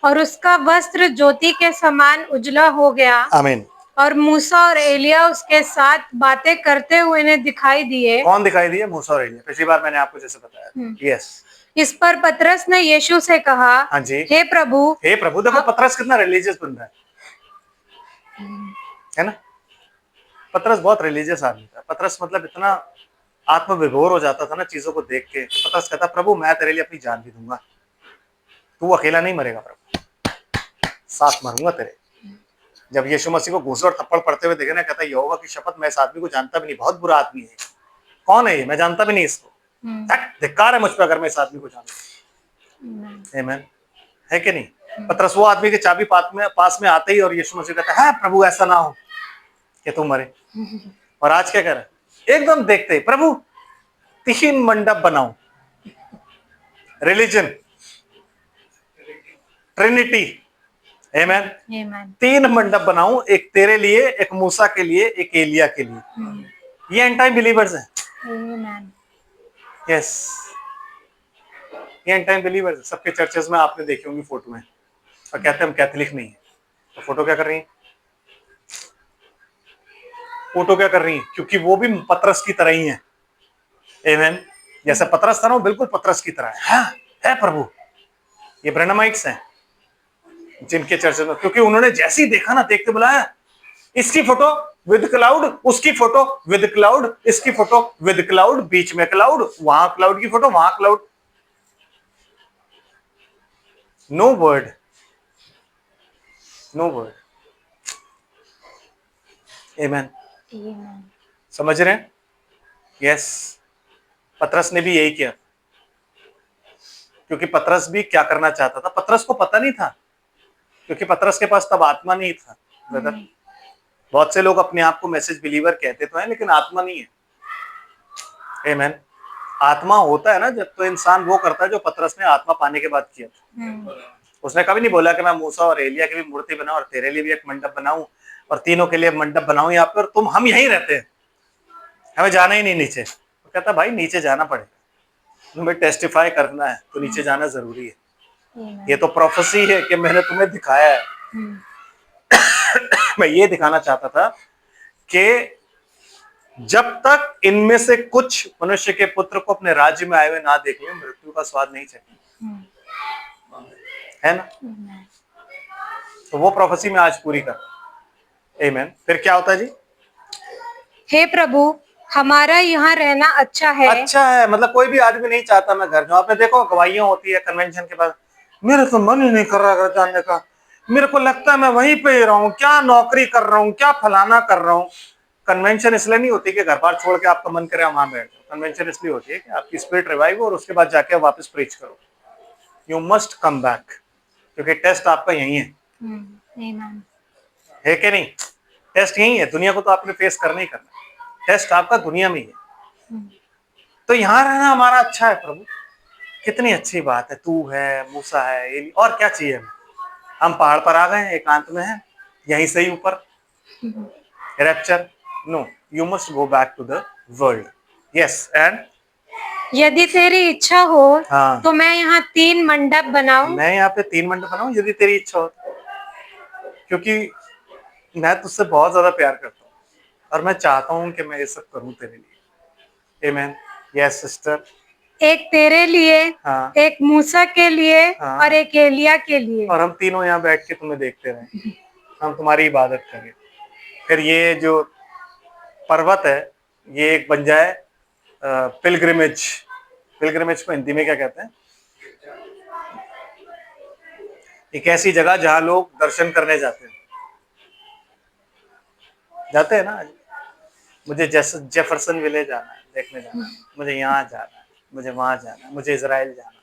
और उसका वस्त्र ज्योति के समान उजला हो गया आमीन। और मूसा और एलिया उसके साथ बातें करते हुए ने दिखाई दिए। कौन दिखाई दिए? मूसा और एलिया। पिछली बार मैंने आपको जैसे बताया। यस। इस पर पतरस ने यीशु से कहा, हाँ जी। हे प्रभु। हे प्रभु। देखो पतरस कितना रिलीजियस बन रहा है ना? पतरस बहुत रिलीजियस आदमी था। पतरस मतलब इतना आत्मविभोर हो जाता था ना चीजों को देख के। पतरस कहता, प्रभु मैं तेरे लिए अपनी जान भी दूंगा, तू अकेला नहीं मरेगा प्रभु, साथ मरूंगा तेरे। जब यीशु मसीह को घूंसे और थप्पड़ पड़ते हुए देखे ना, कहता यहोवा की शपथ मैं इस आदमी को जानता भी नहीं, बहुत बुरा आदमी है। कौन है ये? मैं जानता भी नहीं इसको। धिक्कार है मुझ पर अगर मैं इस आदमी को जानता। आमीन। है कि नहीं? पतरस वो आदमी की चाबी पास में आते ही और यीशु मसीह कहता है प्रभु ऐसा ना हो कि तू मरे। और आज क्या कह रहा है? एकदम देखते ही प्रभु 3 मंडप बनाओ। Religion, Trinity. आमीन। 3 मंडप बनाऊं, एक तेरे लिए, एक मूसा के लिए, एक एलिया के लिए। ये एंड टाइम बिलीवर्स हैं। यस, ये एंड टाइम बिलीवर्स हैं। सबके चर्चेस में आपने देखी होंगी फोटो में, और कहते हैं हम कैथोलिक नहीं है। तो फोटो क्या कर रही है? फोटो क्या कर रही है? क्योंकि वो भी पतरस की तरह ही है। आमीन। जैसे पतरस था ना, वो बिल्कुल पतरस की तरह है। हाँ, है प्रभु। ये ब्रैनमाइट्स हैं जिनके चर्च में, क्योंकि उन्होंने जैसे ही देखा ना, देखते बुलाया इसकी फोटो विद क्लाउड, उसकी फोटो विद क्लाउड, इसकी फोटो विद क्लाउड, बीच में क्लाउड, वहां क्लाउड की फोटो, वहां cloud. No word, no word. आमीन। समझ रहे हैं? यस। पतरस ने भी यही किया, क्योंकि पतरस भी क्या करना चाहता था। पतरस को पता नहीं था, क्योंकि पतरस के पास तब आत्मा नहीं था। ब्रदर, बहुत से लोग अपने आप को मैसेज बिलीवर कहते तो हैं, लेकिन आत्मा नहीं है। आमीन। आत्मा होता है ना जब तो इंसान वो करता है जो पतरस ने आत्मा पाने के बाद किया था। उसने कभी नहीं बोला कि मैं मूसा और एलिया की भी मूर्ति बनाऊं और तेरे लिए भी एक मंडप बनाऊं और तीनों के लिए मंडप बनाऊं यहाँ पे, और तुम हम यहीं रहते हैं, हमें जाना ही नहीं नीचे। तो कहता भाई नीचे जाना पड़ेगा, तुम्हें टेस्टिफाई करना है तो नीचे जाना जरूरी है। ये तो प्रोफेसी है कि मैंने तुम्हें दिखाया है। मैं ये दिखाना चाहता था कि जब तक इनमें से कुछ मनुष्य के पुत्र को अपने राज्य में आए हुए ना देख ले, मृत्यु का स्वाद नहीं चखेंगे। है ना? तो वो प्रोफेसी में आज पूरी कर। आमीन। फिर क्या होता है जी? हे प्रभु, हमारा यहाँ रहना अच्छा है। अच्छा है, मतलब कोई भी आदमी नहीं चाहता मैं घर जाऊं। आपने देखो गवाहियां होती है कन्वेंशन के बाद, मेरे तो मन ही नहीं कर रहा घर जाने का, मेरे को लगता है मैं वहीं पे ही रहूं, क्या नौकरी कर रहा हूँ, क्या फलाना कर रहा हूँ। कन्वेंशन इसलिए नहीं होती कि घर बार छोड़ के आपका मन करे वहां बैठ जाओ। कन्वेंशन इसलिए होती है कि आपकी स्पिरिट रिवाइव हो और उसके बाद जाके वापस प्रीच करो। यू मस्ट कम बैक, क्योंकि टेस्ट आपका यही है। है कि नहीं? टेस्ट यही है। दुनिया को तो आपने फेस करना ही करना, टेस्ट आपका दुनिया में ही है। तो यहाँ रहना हमारा अच्छा है प्रभु, कितनी अच्छी बात है। तू है, मूसा है, और क्या चाहिए? हम पहाड़ पर आ गए, एकांत में है, यहीं से ही ऊपर। Rapture no, you must go back to the world. Yes. And यदि तेरी इच्छा हो हाँ, तो मैं यहाँ 3 मंडप बनाऊं। मैं यहाँ पे 3 मंडप बनाऊं यदि तेरी इच्छा हो, क्योंकि मैं तुझसे बहुत ज्यादा प्यार करता हूँ और मैं चाहता हूँ कि मैं ये सब करूँ तेरे लिए। आमीन। Yes sister. एक तेरे लिए, हाँ, एक मूसा के लिए, हाँ, और एक एलिया के लिए। और हम तीनों यहाँ बैठ के तुम्हें देखते रहें, हम तुम्हारी इबादत करें। फिर ये जो पर्वत है ये एक बन जाए पिलग्रिमेज। पिलग्रिमेज को हिंदी में क्या कहते हैं? एक ऐसी जगह जहां लोग दर्शन करने जाते हैं ना। मुझे जेफरसन विलेज जाना है, देखने जाना है, मुझे यहाँ जाना है, मुझे वहां जाना है, मुझे इजराइल जाना है,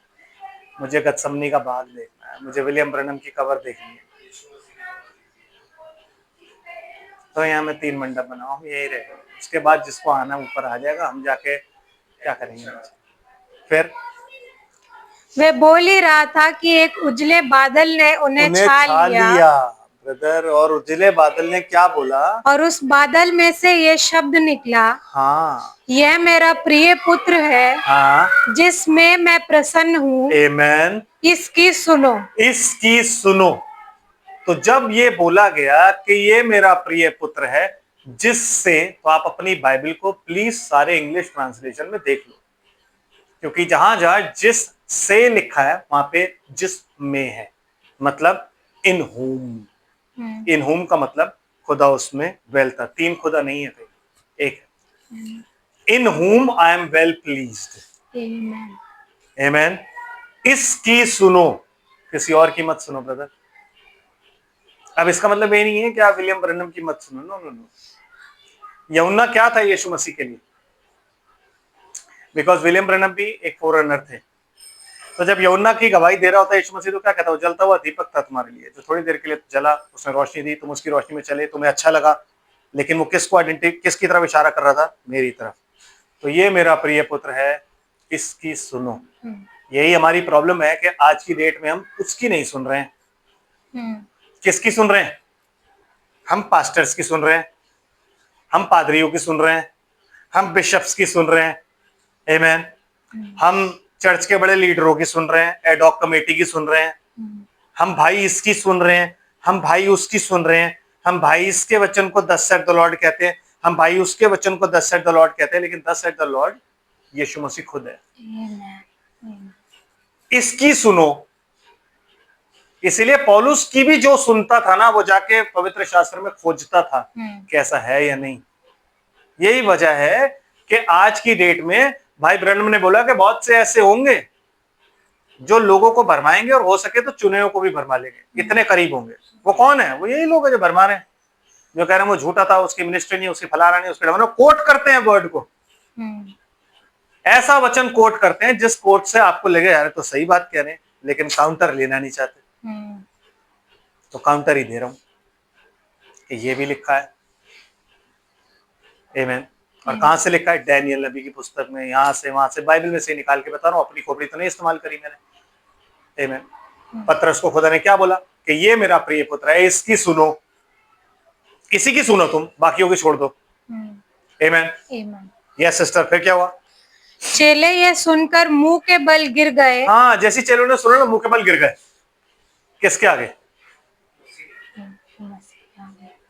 मुझे गत्समनी का बाग देखना है, मुझे विलियम ब्रनम की कब्र देखनी है। तो यहाँ मैं 3 मंडप बनाऊं, हम यही रहेंगे। उसके बाद जिसको आना ऊपर आ जाएगा, हम जाके क्या करेंगे? फिर वे बोल ही रहा था कि एक उजले बादल ने उन्हें छा लिया। ब्रदर, और उजले बादल ने क्या बोला? और उस बादल में से ये शब्द निकला, हाँ यह मेरा प्रिय पुत्र है, हाँ, जिसमें मैं प्रसन्न हूँ, आमेन, इसकी सुनो। इसकी सुनो। तो जब ये बोला गया कि ये मेरा प्रिय पुत्र है जिससे, तो आप अपनी बाइबल को प्लीज सारे इंग्लिश ट्रांसलेशन में देख लो, क्योंकि जहां जहां जिस से लिखा है वहां पे जिस में है, मतलब इन होम। इन होम का मतलब खुदा उसमें dwellता, तीन खुदा नहीं है कहीं, एक है। In him I am well pleased, amen. इसकी सुनो, किसी और की मत सुनो ब्रदर। अब इसका मतलब ये नहीं है कि आप विलियम ब्रैनम की मत सुनो, नो नो नो। यूहन्ना क्या था यीशु मसीह के लिए? बिकॉज विलियम ब्रैनम भी एक फोरनर थे। तो जब यूहन्ना की गवाही दे रहा होता है यीशु मसीह, तो क्या कहता है? वो जलता हुआ दीपक था तुम्हारे लिए, जो थोड़ी देर के लिए जला, उसने रोशनी दी, तुम उसकी रोशनी में चले, तुम्हें अच्छा लगा, लेकिन वो किसकी तरफ इशारा कर रहा था? मेरी तरफ। तो ये मेरा प्रिय पुत्र है, इसकी सुनो। यही हमारी प्रॉब्लम है कि आज की डेट में हम उसकी नहीं सुन रहे हैं। किसकी सुन रहे हैं? हम पास्टर्स की सुन रहे हैं, हम पादरियों की सुन रहे हैं, हम बिशप्स की सुन रहे हैं, आमेन। हम चर्च के बड़े लीडरों की सुन रहे हैं, एडॉक कमेटी की सुन रहे हैं, हम भाई इसकी सुन रहे हैं, हम भाई उसकी सुन रहे हैं, हम भाई इसके वचन को thus said the Lord कहते हैं, हम भाई उसके वचन को thus said the Lord कहते हैं, लेकिन thus said the Lord यीशु मसीह खुद है। इसकी सुनो। इसीलिए पौलुस की भी जो सुनता था ना, वो जाके पवित्र शास्त्र में खोजता था कैसा है या नहीं। यही वजह है कि आज की डेट में भाई ब्रैनम ने बोला कि बहुत से ऐसे होंगे जो लोगों को भरमाएंगे, और हो सके तो चुने हुए को भी भरमा लेंगे, इतने करीब होंगे। वो कौन है? वो यही लोग हैं जो भरमा रहे हैं, जो कह रहे हैं वो झूठा था, उसकी मिनिस्ट्री नहीं, उसकी फलाना नहीं, उसके ढमाना। कोट करते हैं वर्ड को, ऐसा वचन कोट करते हैं जिस कोट से आपको लगे यार तो सही बात कह रहे हैं, लेकिन काउंटर लेना नहीं चाहते। तो काउंटर ही दे रहा हूं कि ये भी लिखा है, आमेन। और कहां से लिखा है? डैनियल नबी की पुस्तक में, यहां से वहां से, बाइबल में से निकाल के बता रहा हूं, अपनी खोपड़ी तो नहीं इस्तेमाल करी मैंने, आमेन। पतरस को खुदा ने क्या बोला? कि ये मेरा प्रिय पुत्र है, इसकी सुनो। किसी की सुनो तुम, बाकियों की छोड़ दो, आमेन। यस सिस्टर, फिर क्या हुआ? चेले ये सुनकर मुंह के बल गिर गए। हाँ, जैसी चेलों ने सुना ना, मुंह के बल गिर गए। किसके आगे?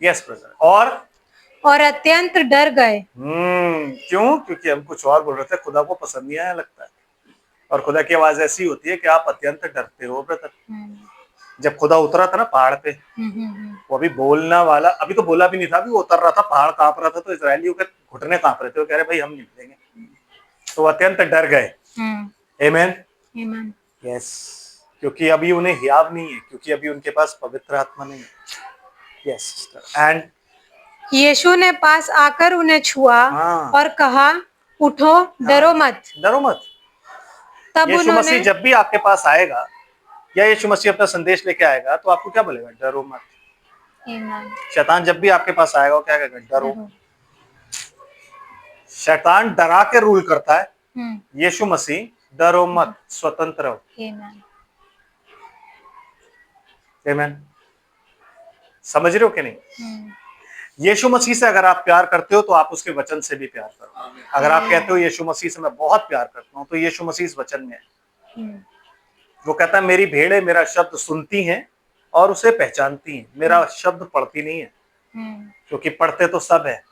Yes brother. और अत्यंत डर गए। क्यों? क्योंकि हम कुछ और बोल रहे थे, खुदा को पसंद नहीं आया लगता है। और खुदा की आवाज ऐसी होती है कि आप अत्यंत डरते हो ब्रदर। जब खुदा उतरा था ना पहाड़ पे, वो अभी बोलना वाला, अभी तो बोला भी नहीं था, अभी वो उतर रहा था, पहाड़ कांप रहा था, तो इजरायलियों के घुटने कांप रहे थे, वो कह रहे भाई हम नहीं मिलेंगे, तो वो अत्यंत डर गए, आमेन। यस, क्योंकि अभी उन्हें हियाव नहीं है, क्योंकि अभी उनके पास पवित्र आत्मा नहीं है। Yes sister. एंड यीशु ने पास आकर उन्हें छुआ और कहा, उठो, डरो मत। डरो मत। तब यीशु उन्होंने, मसीह जब भी आपके पास आएगा, या यीशु मसीह अपना संदेश लेके आएगा, तो आपको क्या बोलेगा? डरो मत। शैतान जब भी आपके पास आएगा, वो क्या कहेगा? डरो। शैतान डरा के रूल करता है, यीशु मसीह डरो मत, स्वतंत्र हो, आमेन। समझ रहे हो कि नहीं? यीशु मसीह से अगर आप प्यार करते हो तो आप उसके वचन से भी प्यार करो। अगर आप कहते हो यीशु मसीह से मैं बहुत प्यार करता हूं, तो यीशु मसीह इस वचन में है। वो कहता है मेरी भेड़ें मेरा शब्द सुनती हैं और उसे पहचानती हैं, मेरा शब्द पढ़ती नहीं है, क्योंकि पढ़ते तो सब है,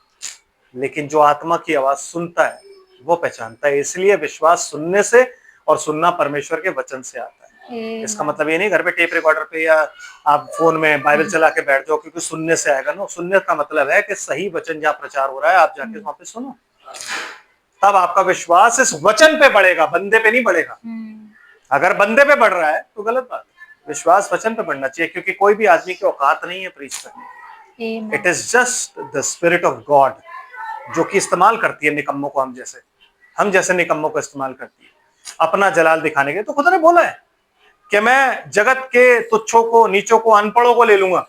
लेकिन जो आत्मा की आवाज सुनता है वो पहचानता है। इसलिए विश्वास सुनने से, और सुनना परमेश्वर के वचन से आता है। इसका मतलब ये नहीं घर पे टेप रिकॉर्डर पे या आप फोन में बाइबल चला के बैठ जाओ क्योंकि सुनने से आएगा ना। सुनने का मतलब है कि सही वचन जहाँ प्रचार हो रहा है, आप जाके वहां पे सुनो, तब आपका विश्वास इस वचन पे बढ़ेगा, बंदे पे नहीं बढ़ेगा। अगर बंदे पे बढ़ रहा है तो गलत बात है। विश्वास वचन पे बढ़ना चाहिए, क्योंकि कोई भी आदमी की औकात नहीं है प्रीच करने। It is just the spirit of God जो कि इस्तेमाल करती है निकम्मों को, हम जैसे निकम्मों को इस्तेमाल करती है अपना जलाल दिखाने के। तो खुदा ने बोला है कि मैं जगत के तुच्छों को, नीचों को, अनपढ़ों को ले लूंगा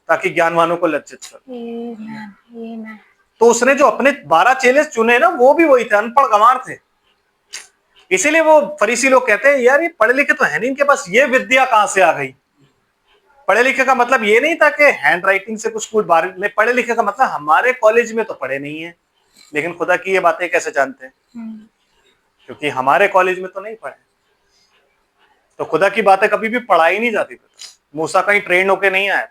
ताकि ज्ञानवानों को लज्जित करूं। तो उसने जो अपने 12 चेले चुने ना, वो भी वही थे, अनपढ़ गंवार थे। इसीलिए वो फरीसी लोग कहते हैं यार ये पढ़े लिखे तो है नहीं, इनके पास ये विद्या कहां से आ गई। पढ़े लिखे का मतलब ये नहीं था कि हैंड राइटिंग से कुछ स्कूल बाहर नहीं, पढ़े लिखे का मतलब हमारे कॉलेज में तो पढ़े नहीं है, लेकिन खुदा की ये बातें कैसे जानते हैं? क्योंकि हमारे कॉलेज में तो नहीं पढ़े। तो खुदा की बातें कभी भी पढ़ाई नहीं जाती थी। मूसा कहीं ट्रेन होके नहीं आया था,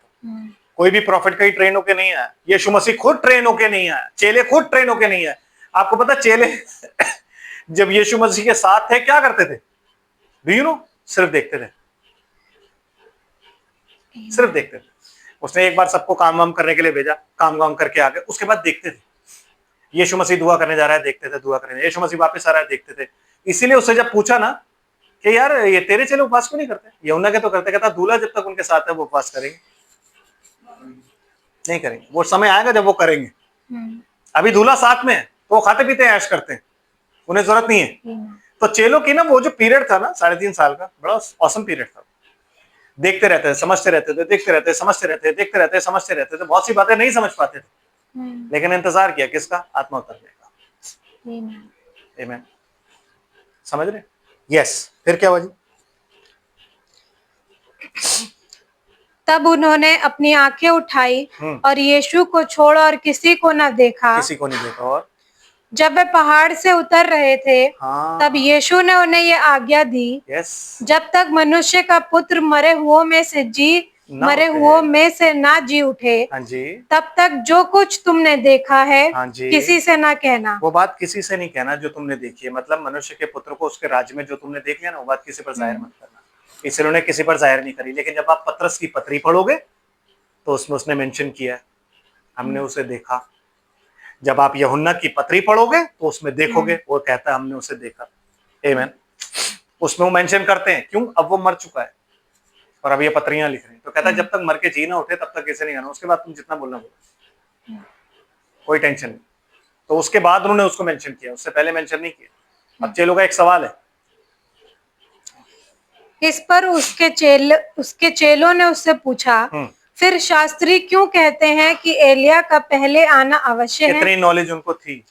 कोई भी प्रॉफिट कहीं ट्रेन होके नहीं आया, यीशु मसीह खुद ट्रेन होके नहीं आया, चेले खुद ट्रेन होके नहीं आए। आपको पता चेले जब यीशु मसीह के साथ थे क्या करते थे? Do you know? सिर्फ देखते थे, सिर्फ देखते थे। उसने एक बार सबको काम वाम करने के लिए भेजा, काम वाम करके आ गए, उसके बाद देखते थे। यीशु मसीह दुआ करने जा रहा है, देखते थे, दुआ करने, यीशु मसीह वापस आ रहा है, देखते थे। इसीलिए उससे जब पूछा ना कि यार ये तेरे चेले उपवास क्यों नहीं करते? यूहन्ना के तो करते, कहता दूल्हा जब तक उनके साथ है वो उपवास करेंगे नहीं करेंगे, वो समय आएगा जब वो करेंगे। अभी दूल्हा साथ में है तो वो खाते पीते ऐश करते हैं, उन्हें जरूरत नहीं है। तो चेलों की ना वो जो पीरियड था ना 3.5 साल का, बड़ा औसम पीरियड था। देखते रहते थे, समझते रहते थे, देखते रहते, समझते रहते, देखते रहते, समझते रहते थे। बहुत सी बातें नहीं समझ पाते थे, लेकिन इंतजार किया किसका? आत्मा उतरने का। आमीन। समझ रहे? यस। फिर क्या हुआ जी? तब उन्होंने अपनी आंखें उठाई और यीशु को छोड़ा और किसी को न देखा। किसी को नहीं देखा। और जब वे पहाड़ से उतर रहे थे, हाँ, तब यीशु ने उन्हें ये आज्ञा दी, यस, जब तक मनुष्य का पुत्र मरे हुओं में से ना जी उठे, हाँ जी, तब तक जो कुछ तुमने देखा है हाँ जी, किसी से ना कहना। वो बात किसी से नहीं कहना जो तुमने देखी है। मतलब मनुष्य के पुत्र को उसके राज्य में जो तुमने देख लिया ना, वो बात किसी पर जाहिर मत करना। इसलिए उन्होंने किसी पर जाहिर नहीं करी। लेकिन जब आप पतरस की पत्री पढ़ोगे तो उसमें उसने मेंशन किया है, हमने उसे देखा। जब आप यूहन्ना की पत्री पढ़ोगे तो उसमें देखोगे वो कहता है हमने उसे देखा। आमीन। उसमें वो मेंशन करते हैं, क्यों? अब वो मर चुका है और अब ये पत्रियां लिख रहे हैं, तो कहता है जब तक मर के जी ना उठे तब तक कैसे नहीं आना। उसके बाद तुम जितना बोलना बोलो, कोई टेंशन नहीं। तो उसके बाद उन्होंने उसको मेंशन किया, उससे पहले मेंशन नहीं किया। अब चेलों का एक सवाल है। इस पर उसके चेलों ने उससे पूछा, फिर शास्त्री क्यों कहते हैं कि एलिया का पहले आना आवश्यक है? इतनी नॉलेज उनको थी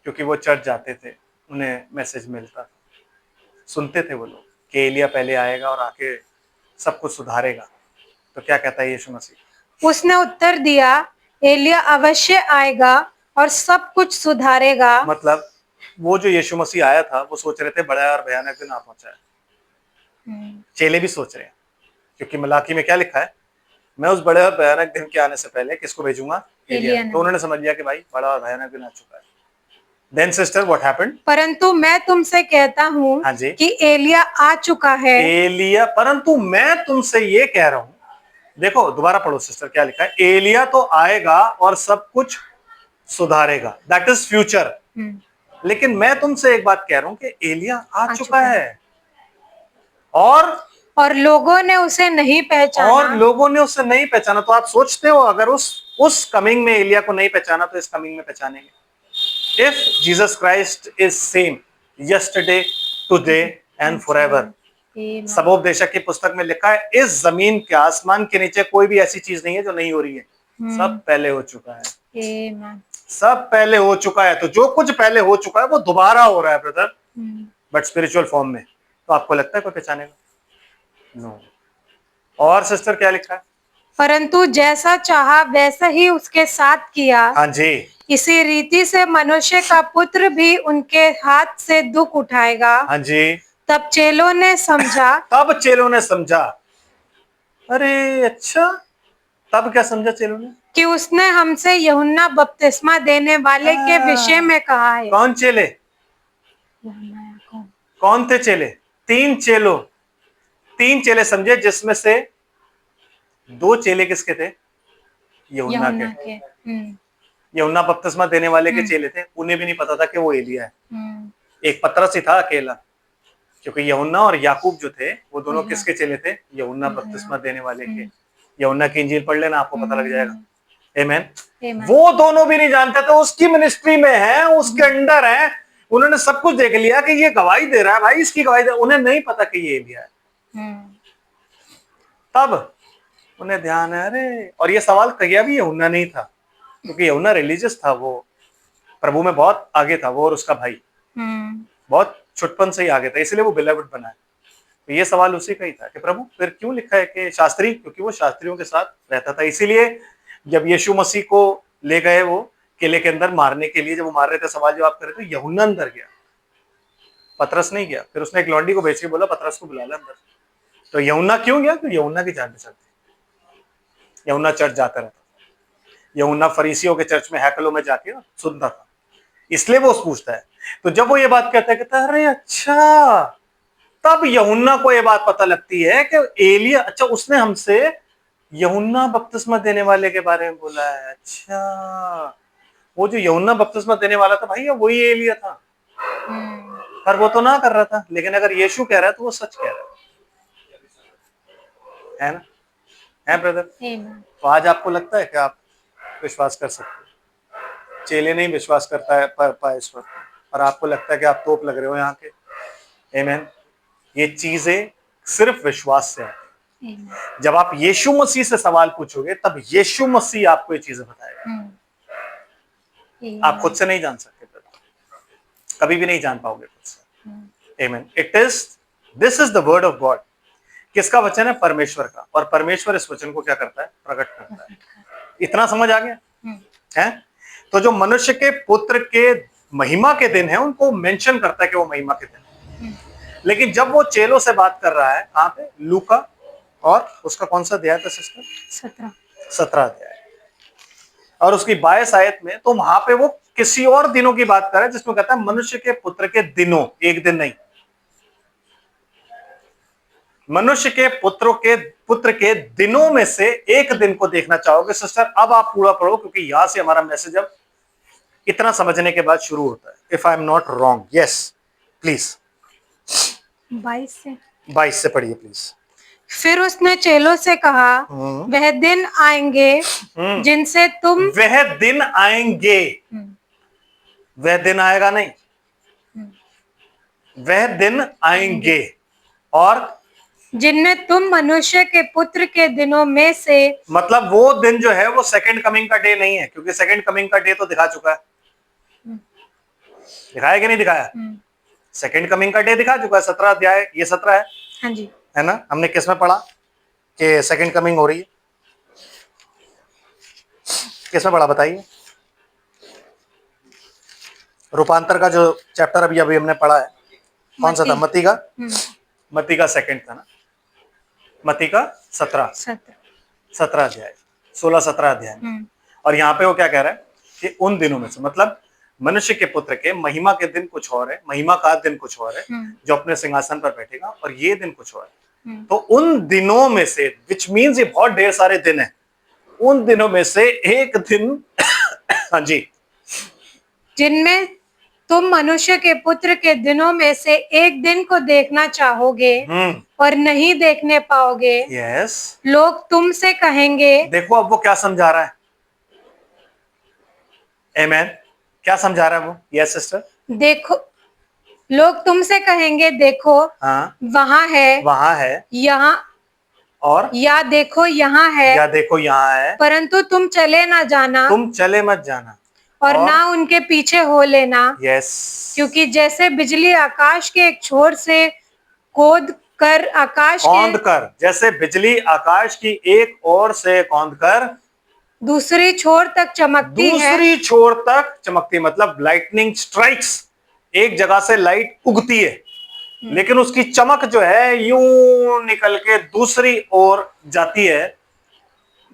क्योंकि वो चर्च जाते थे, उन्हें मैसेज मिलता, सुनते थे वो लोग कि एलिया पहले आएगा और आके सब कुछ सुधारेगा। तो क्या कहता है यीशु मसीह? उसने उत्तर दिया, एलिया अवश्य आएगा और सब कुछ सुधारेगा। मतलब वो जो यीशु मसीह आया था वो सोच रहे थे बड़ा और भयानक दिन आ पहुंचा है। चेले भी सोच रहे हैं, क्योंकि मलाकी में क्या लिखा है? मैं उस बड़े और भयानक दिन के आने से पहले किसको भेजूंगा? एलिया। तो उन्होंने समझ लिया कि भाई बड़ा और भयानक दिन आ चुका है। Then sister, what happened? परंतु मैं तुमसे कहता हूँ हाँ जी, कि एलिया आ चुका है। एलिया, परंतु मैं तुमसे ये कह रहा हूं, देखो दोबारा पढ़ो सिस्टर, क्या लिखा है? एलिया तो आएगा और सब कुछ सुधारेगा, दैट इज फ्यूचर। लेकिन मैं तुमसे एक बात कह रहा हूं कि एलिया आ चुका है और लोगों ने उसे नहीं पहचाना। तो आप सोचते हो अगर उस कमिंग में एलिया को नहीं पहचाना तो इस कमिंग में पहचानेंगे? If Jesus Christ is same yesterday, today and forever, सबोपदेशक की पुस्तक में लिखा है इस जमीन के आसमान के नीचे कोई भी ऐसी चीज नहीं है जो नहीं हो रही है। सब पहले हो चुका है, सब पहले हो चुका है। तो जो कुछ पहले हो चुका है वो दोबारा हो रहा है ब्रदर, बट स्पिरिचुअल फॉर्म में। तो आपको लगता है कोई पहचानेगा? नो। और सिस्टर क्या लिखा है? परंतु जैसा चाहा वैसा ही उसके साथ किया। हाँ जी, इसी रीति से मनुष्य का पुत्र भी उनके हाथ से दुख उठाएगा। हाँ जी। तब चेलों ने समझा अरे अच्छा, तब क्या समझा चेलों ने? कि उसने हमसे यूहन्ना बपतिस्मा देने वाले के विषय में कहा है। कौन चेले? कौन थे चेले? 3 चेले समझे, जिसमें से 2 चेले किसके थे? यूहन्ना के। यूहन्ना बपतिस्मा देने वाले के चेले थे, उन्हें भी नहीं पता था कि वो एलिया है। एक पतरस ही था अकेला, क्योंकि यूहन्ना और याकूब जो थे वो दोनों किसके चेले थे? यूहन्ना बपतिस्मा देने वाले के। यूहन्ना की इंजील पढ़ लेना, आपको पता लग जाएगा। आमीन। वो दोनों भी नहीं जानते थे, उसकी मिनिस्ट्री में है, उसके अंडर है, उन्होंने सब कुछ देख लिया कि ये गवाही दे रहा है, भाई इसकी गवाही दे। उन्हें नहीं पता कि ये एलिया है। तब उन्हें ध्यान है, अरे, और ये सवाल किया भी यूहन्ना नहीं था, क्योंकि यूहन्ना रिलीजियस था, वो प्रभु में बहुत आगे था, वो और उसका भाई बहुत छुटपन से ही आगे था, इसलिए वो बिलावट बना है। तो ये सवाल उसी का ही था कि प्रभु फिर क्यों लिखा है कि शास्त्री, क्योंकि वो शास्त्रियों के साथ रहता था। इसीलिए जब यीशु मसीह को ले गए वो किले के अंदर मारने के लिए, जब वो मार रहे थे, सवाल जवाब कर रहे थे, यूहन्ना अंदर गया, पतरस नहीं गया। फिर उसने एक लौंडी को भेज के बोला पतरस को बुला ले अंदर। तो यूहन्ना क्यों गया? क्योंकि यूहन्ना की जान बचाती, यूहन्ना चर्च जाता रहता, यूहन्ना फरीसियों के चर्च में हैकलों में जाके सुनता था, इसलिए वो पूछता है। तो जब वो ये बात कहता है, कहता है अरे अच्छा, तब यूहन्ना को ये बात पता लगती है कि एलिया, अच्छा उसने हमसे यूहन्ना बपतिस्मा देने वाले के बारे में बोला है। अच्छा, वो जो यूहन्ना बपतिस्मा देने वाला था भाई, वही एलिया था, पर वो तो ना कर रहा था। लेकिन अगर यीशु कह रहा है तो वो सच कह रहा है ना? है ब्रदर? तो आज आपको लगता है कि आप विश्वास कर सकते हो? चेले नहीं विश्वास करता है पर इस वक्त, और आपको लगता है कि आप तोप लग रहे हो यहाँ के। आमीन। ये चीजें सिर्फ विश्वास से आती है। जब आप यीशु मसीह से सवाल पूछोगे तब यीशु मसीह आपको ये चीजें बताएगा। आप खुद से नहीं जान सकते, कभी भी नहीं जान पाओगे खुद से। आमीन। This is the word of God. किसका वचन है? परमेश्वर का। और परमेश्वर इस वचन को क्या करता है? प्रकट करता है। इतना समझ आ गया है? तो जो मनुष्य के पुत्र के महिमा के दिन है, उनको मेंशन करता है कि वो महिमा के दिन। लेकिन जब वो चेलों से बात कर रहा है, कहां पे? लूका, और उसका कौन सा अध्याय था सिस्टर? 17 अध्याय, और उसकी 22 आयत में, तो वहां पे वो किसी और दिनों की बात कर रहा है, जिसमें कहता है मनुष्य के पुत्र के दिनों, एक दिन नहीं, मनुष्य के पुत्र के दिनों में से एक दिन को देखना चाहोगे। सिस्टर अब आप पूरा पढ़ो, क्योंकि यहां से हमारा मैसेज अब इतना समझने के बाद शुरू होता है। If I am not wrong, yes please 22 से पढ़िए प्लीज। फिर उसने चेलों से कहा, वह दिन आएंगे जिनसे तुम, वह दिन आएंगे, वह दिन आएगा नहीं, वह दिन आएंगे, और जिनमें तुम मनुष्य के पुत्र के दिनों में से, मतलब वो दिन जो है वो सेकंड कमिंग का डे नहीं है, क्योंकि सेकंड कमिंग का डे तो दिखा चुका है। दिखाया कि नहीं दिखाया? सेकंड कमिंग का डे दिखा चुका है। 17 अध्याय, ये 17 है। हाँ जी, है ना? हमने किस में पढ़ा कि सेकंड कमिंग हो रही है? किस में पढ़ा बताइए? रूपांतर का जो चैप्टर अभी हमने पढ़ा है, कौन सा था? मत्ती का सेकंड था ना? मत्ती का 17 अध्याय, 16-17 अध्याय। और यहाँ पे वो क्या कह रहा है कि उन दिनों में से, मतलब मनुष्य के पुत्र के महिमा के दिन कुछ और है, महिमा का दिन कुछ और है, जो अपने सिंहासन पर बैठेगा, और ये दिन कुछ और है। तो उन दिनों में से, विच मीन्स ये बहुत ढेर सारे दिन है, उन दिनों में से एक दिन हाँ जी, जिनमें तुम मनुष्य के पुत्र के दिनों में से एक दिन को देखना चाहोगे और नहीं देखने पाओगे। यस। लोग तुमसे कहेंगे, देखो अब वो क्या समझा रहा है। आमेन। क्या समझा रहा है वो? Yes sister. देखो, लोग तुमसे कहेंगे, देखो हाँ, वहां है, यहाँ, और या देखो यहाँ है, या देखो यहाँ है, परंतु तुम चले ना जाना, तुम चले मत जाना, और ना उनके पीछे हो लेना। यस। क्योंकि जैसे बिजली आकाश के एक छोर से कौंध कर जैसे बिजली आकाश की एक ओर से कौंध कर दूसरी छोर तक चमकती है, दूसरी छोर तक चमकती, मतलब लाइटनिंग स्ट्राइक्स, एक जगह से लाइट उगती है, लेकिन उसकी चमक जो है यूं निकल के दूसरी ओर जाती है।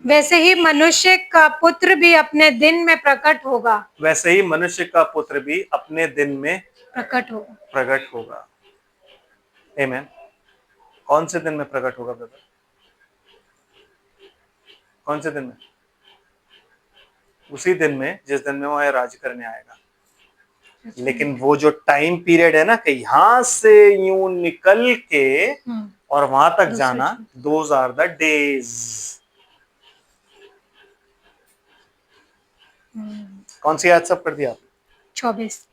वैसे ही मनुष्य का पुत्र भी अपने दिन में प्रकट होगा। वैसे ही मनुष्य का पुत्र भी अपने दिन में प्रकट होगा। आमीन। कौन से दिन में प्रकट होगा ब्रदर? कौन से दिन में? उसी दिन में जिस दिन में वो राज करने आएगा। लेकिन वो जो टाइम पीरियड है ना, कि यहां से यूं निकल के और वहां तक जाना, दोज आर द डेज। कौन सी आयत सब कर दिया? 24।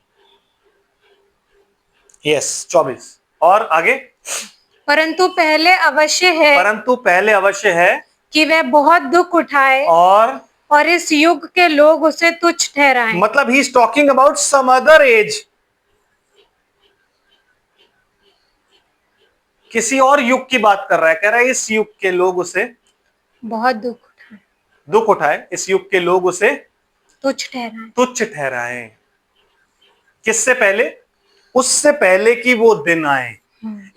यस 24। और आगे, परंतु पहले अवश्य है कि वह बहुत दुख उठाए और इस युग के लोग उसे तुच्छ ठहराएं। मतलब he is talking about some other age. किसी और युग की बात कर रहा है, कह रहा है इस युग के लोग उसे बहुत दुख उठाए, इस युग के लोग उसे तुच्छ ठहराए। ठहराए। किससे पहले? उससे पहले कि वो दिन आए,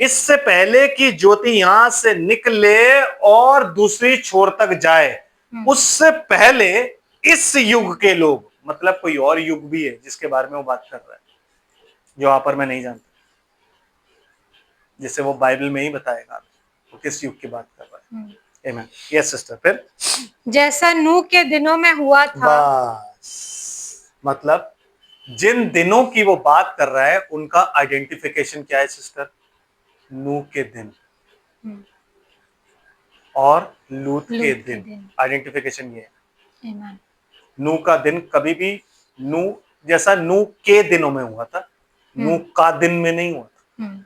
इससे पहले कि ज्योति यहां से निकले और दूसरी छोर तक जाए, उससे पहले इस युग के लोग, मतलब कोई और युग भी है जिसके बारे में वो बात कर रहा है, जो यहाँ पर मैं नहीं जानता, जिसे वो बाइबल में ही बताएगा वो किस युग की बात कर रहा है। आमीन। यस सिस्टर, फिर जैसा नूह के दिनों में हुआ था, बस, मतलब जिन दिनों की वो बात कर रहा है उनका आइडेंटिफिकेशन क्या है सिस्टर? नूह के दिन और लूत के दिन, आइडेंटिफिकेशन ये है। आमीन। नूह का दिन कभी भी नूह जैसा नूह के दिनों में हुआ था, नूह का दिन में नहीं हुआ था,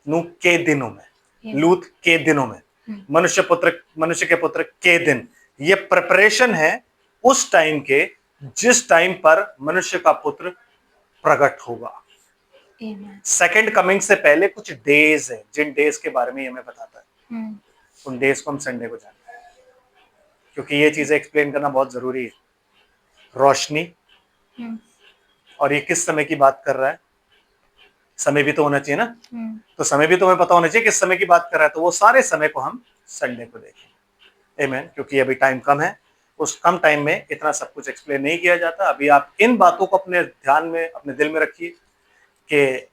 नूह के दिनों में, लूत के दिनों में, मनुष्य के पुत्र के दिन। ये प्रिपरेशन है उस टाइम के जिस टाइम पर मनुष्य का पुत्र प्रकट होगा। सेकंड कमिंग से पहले कुछ डेज है, जिन डेज के बारे में हमें बताता है, उन डेज को हम संडे को जानते हैं, क्योंकि ये चीजें एक्सप्लेन करना बहुत जरूरी है। रोशनी, और ये किस समय की बात कर रहा है? समय भी तो होना चाहिए ना, तो समय भी तुम्हें पता होना चाहिए किस समय की बात कर रहा है, तो वो सारे समय को हम संडे को देखेंगे। आमीन। क्योंकि अभी टाइम कम है, उस कम टाइम में इतना सब कुछ एक्सप्लेन नहीं किया जाता। अभी आप इन बातों को अपने ध्यान में, अपने दिल में रखिए कि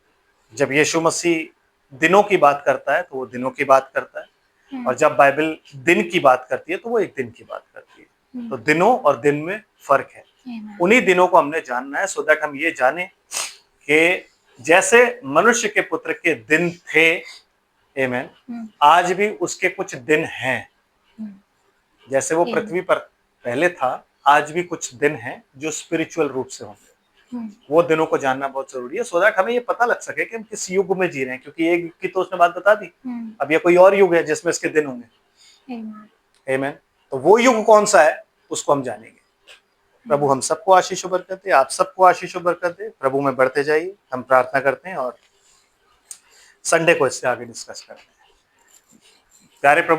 जब यीशु मसीह दिनों की बात करता है तो वो दिनों की बात करता है, और जब बाइबल दिन की बात करती है तो वो एक दिन की बात करती है। तो दिनों और दिन में फर्क है। उन्हीं दिनों को हमने जानना है, सो दैट हम ये जाने कि जैसे मनुष्य के पुत्र के दिन थे, आमीन, आज भी उसके कुछ दिन हैं। जैसे वो पृथ्वी पर पहले था, आज भी कुछ दिन हैं जो स्पिरिचुअल रूप से होंगे। वो दिनों को जानना बहुत जरूरी है, सो दैट हमें ये पता लग सके कि हम किस युग में जी रहे हैं, क्योंकि एक युग की तो उसने बात बता दी, अब ये कोई और युग है जिसमें इसके दिन होंगे। आमीन। तो वो युग कौन सा है उसको हम जानेंगे। प्रभु हम सबको आशीष और बरकत दे, आप सबको आशीष और बरकत दे। प्रभु में बढ़ते जाइए, हम प्रार्थना करते हैं और संडे को इससे आगे डिस्कस करते हैं। प्यारे प्रभु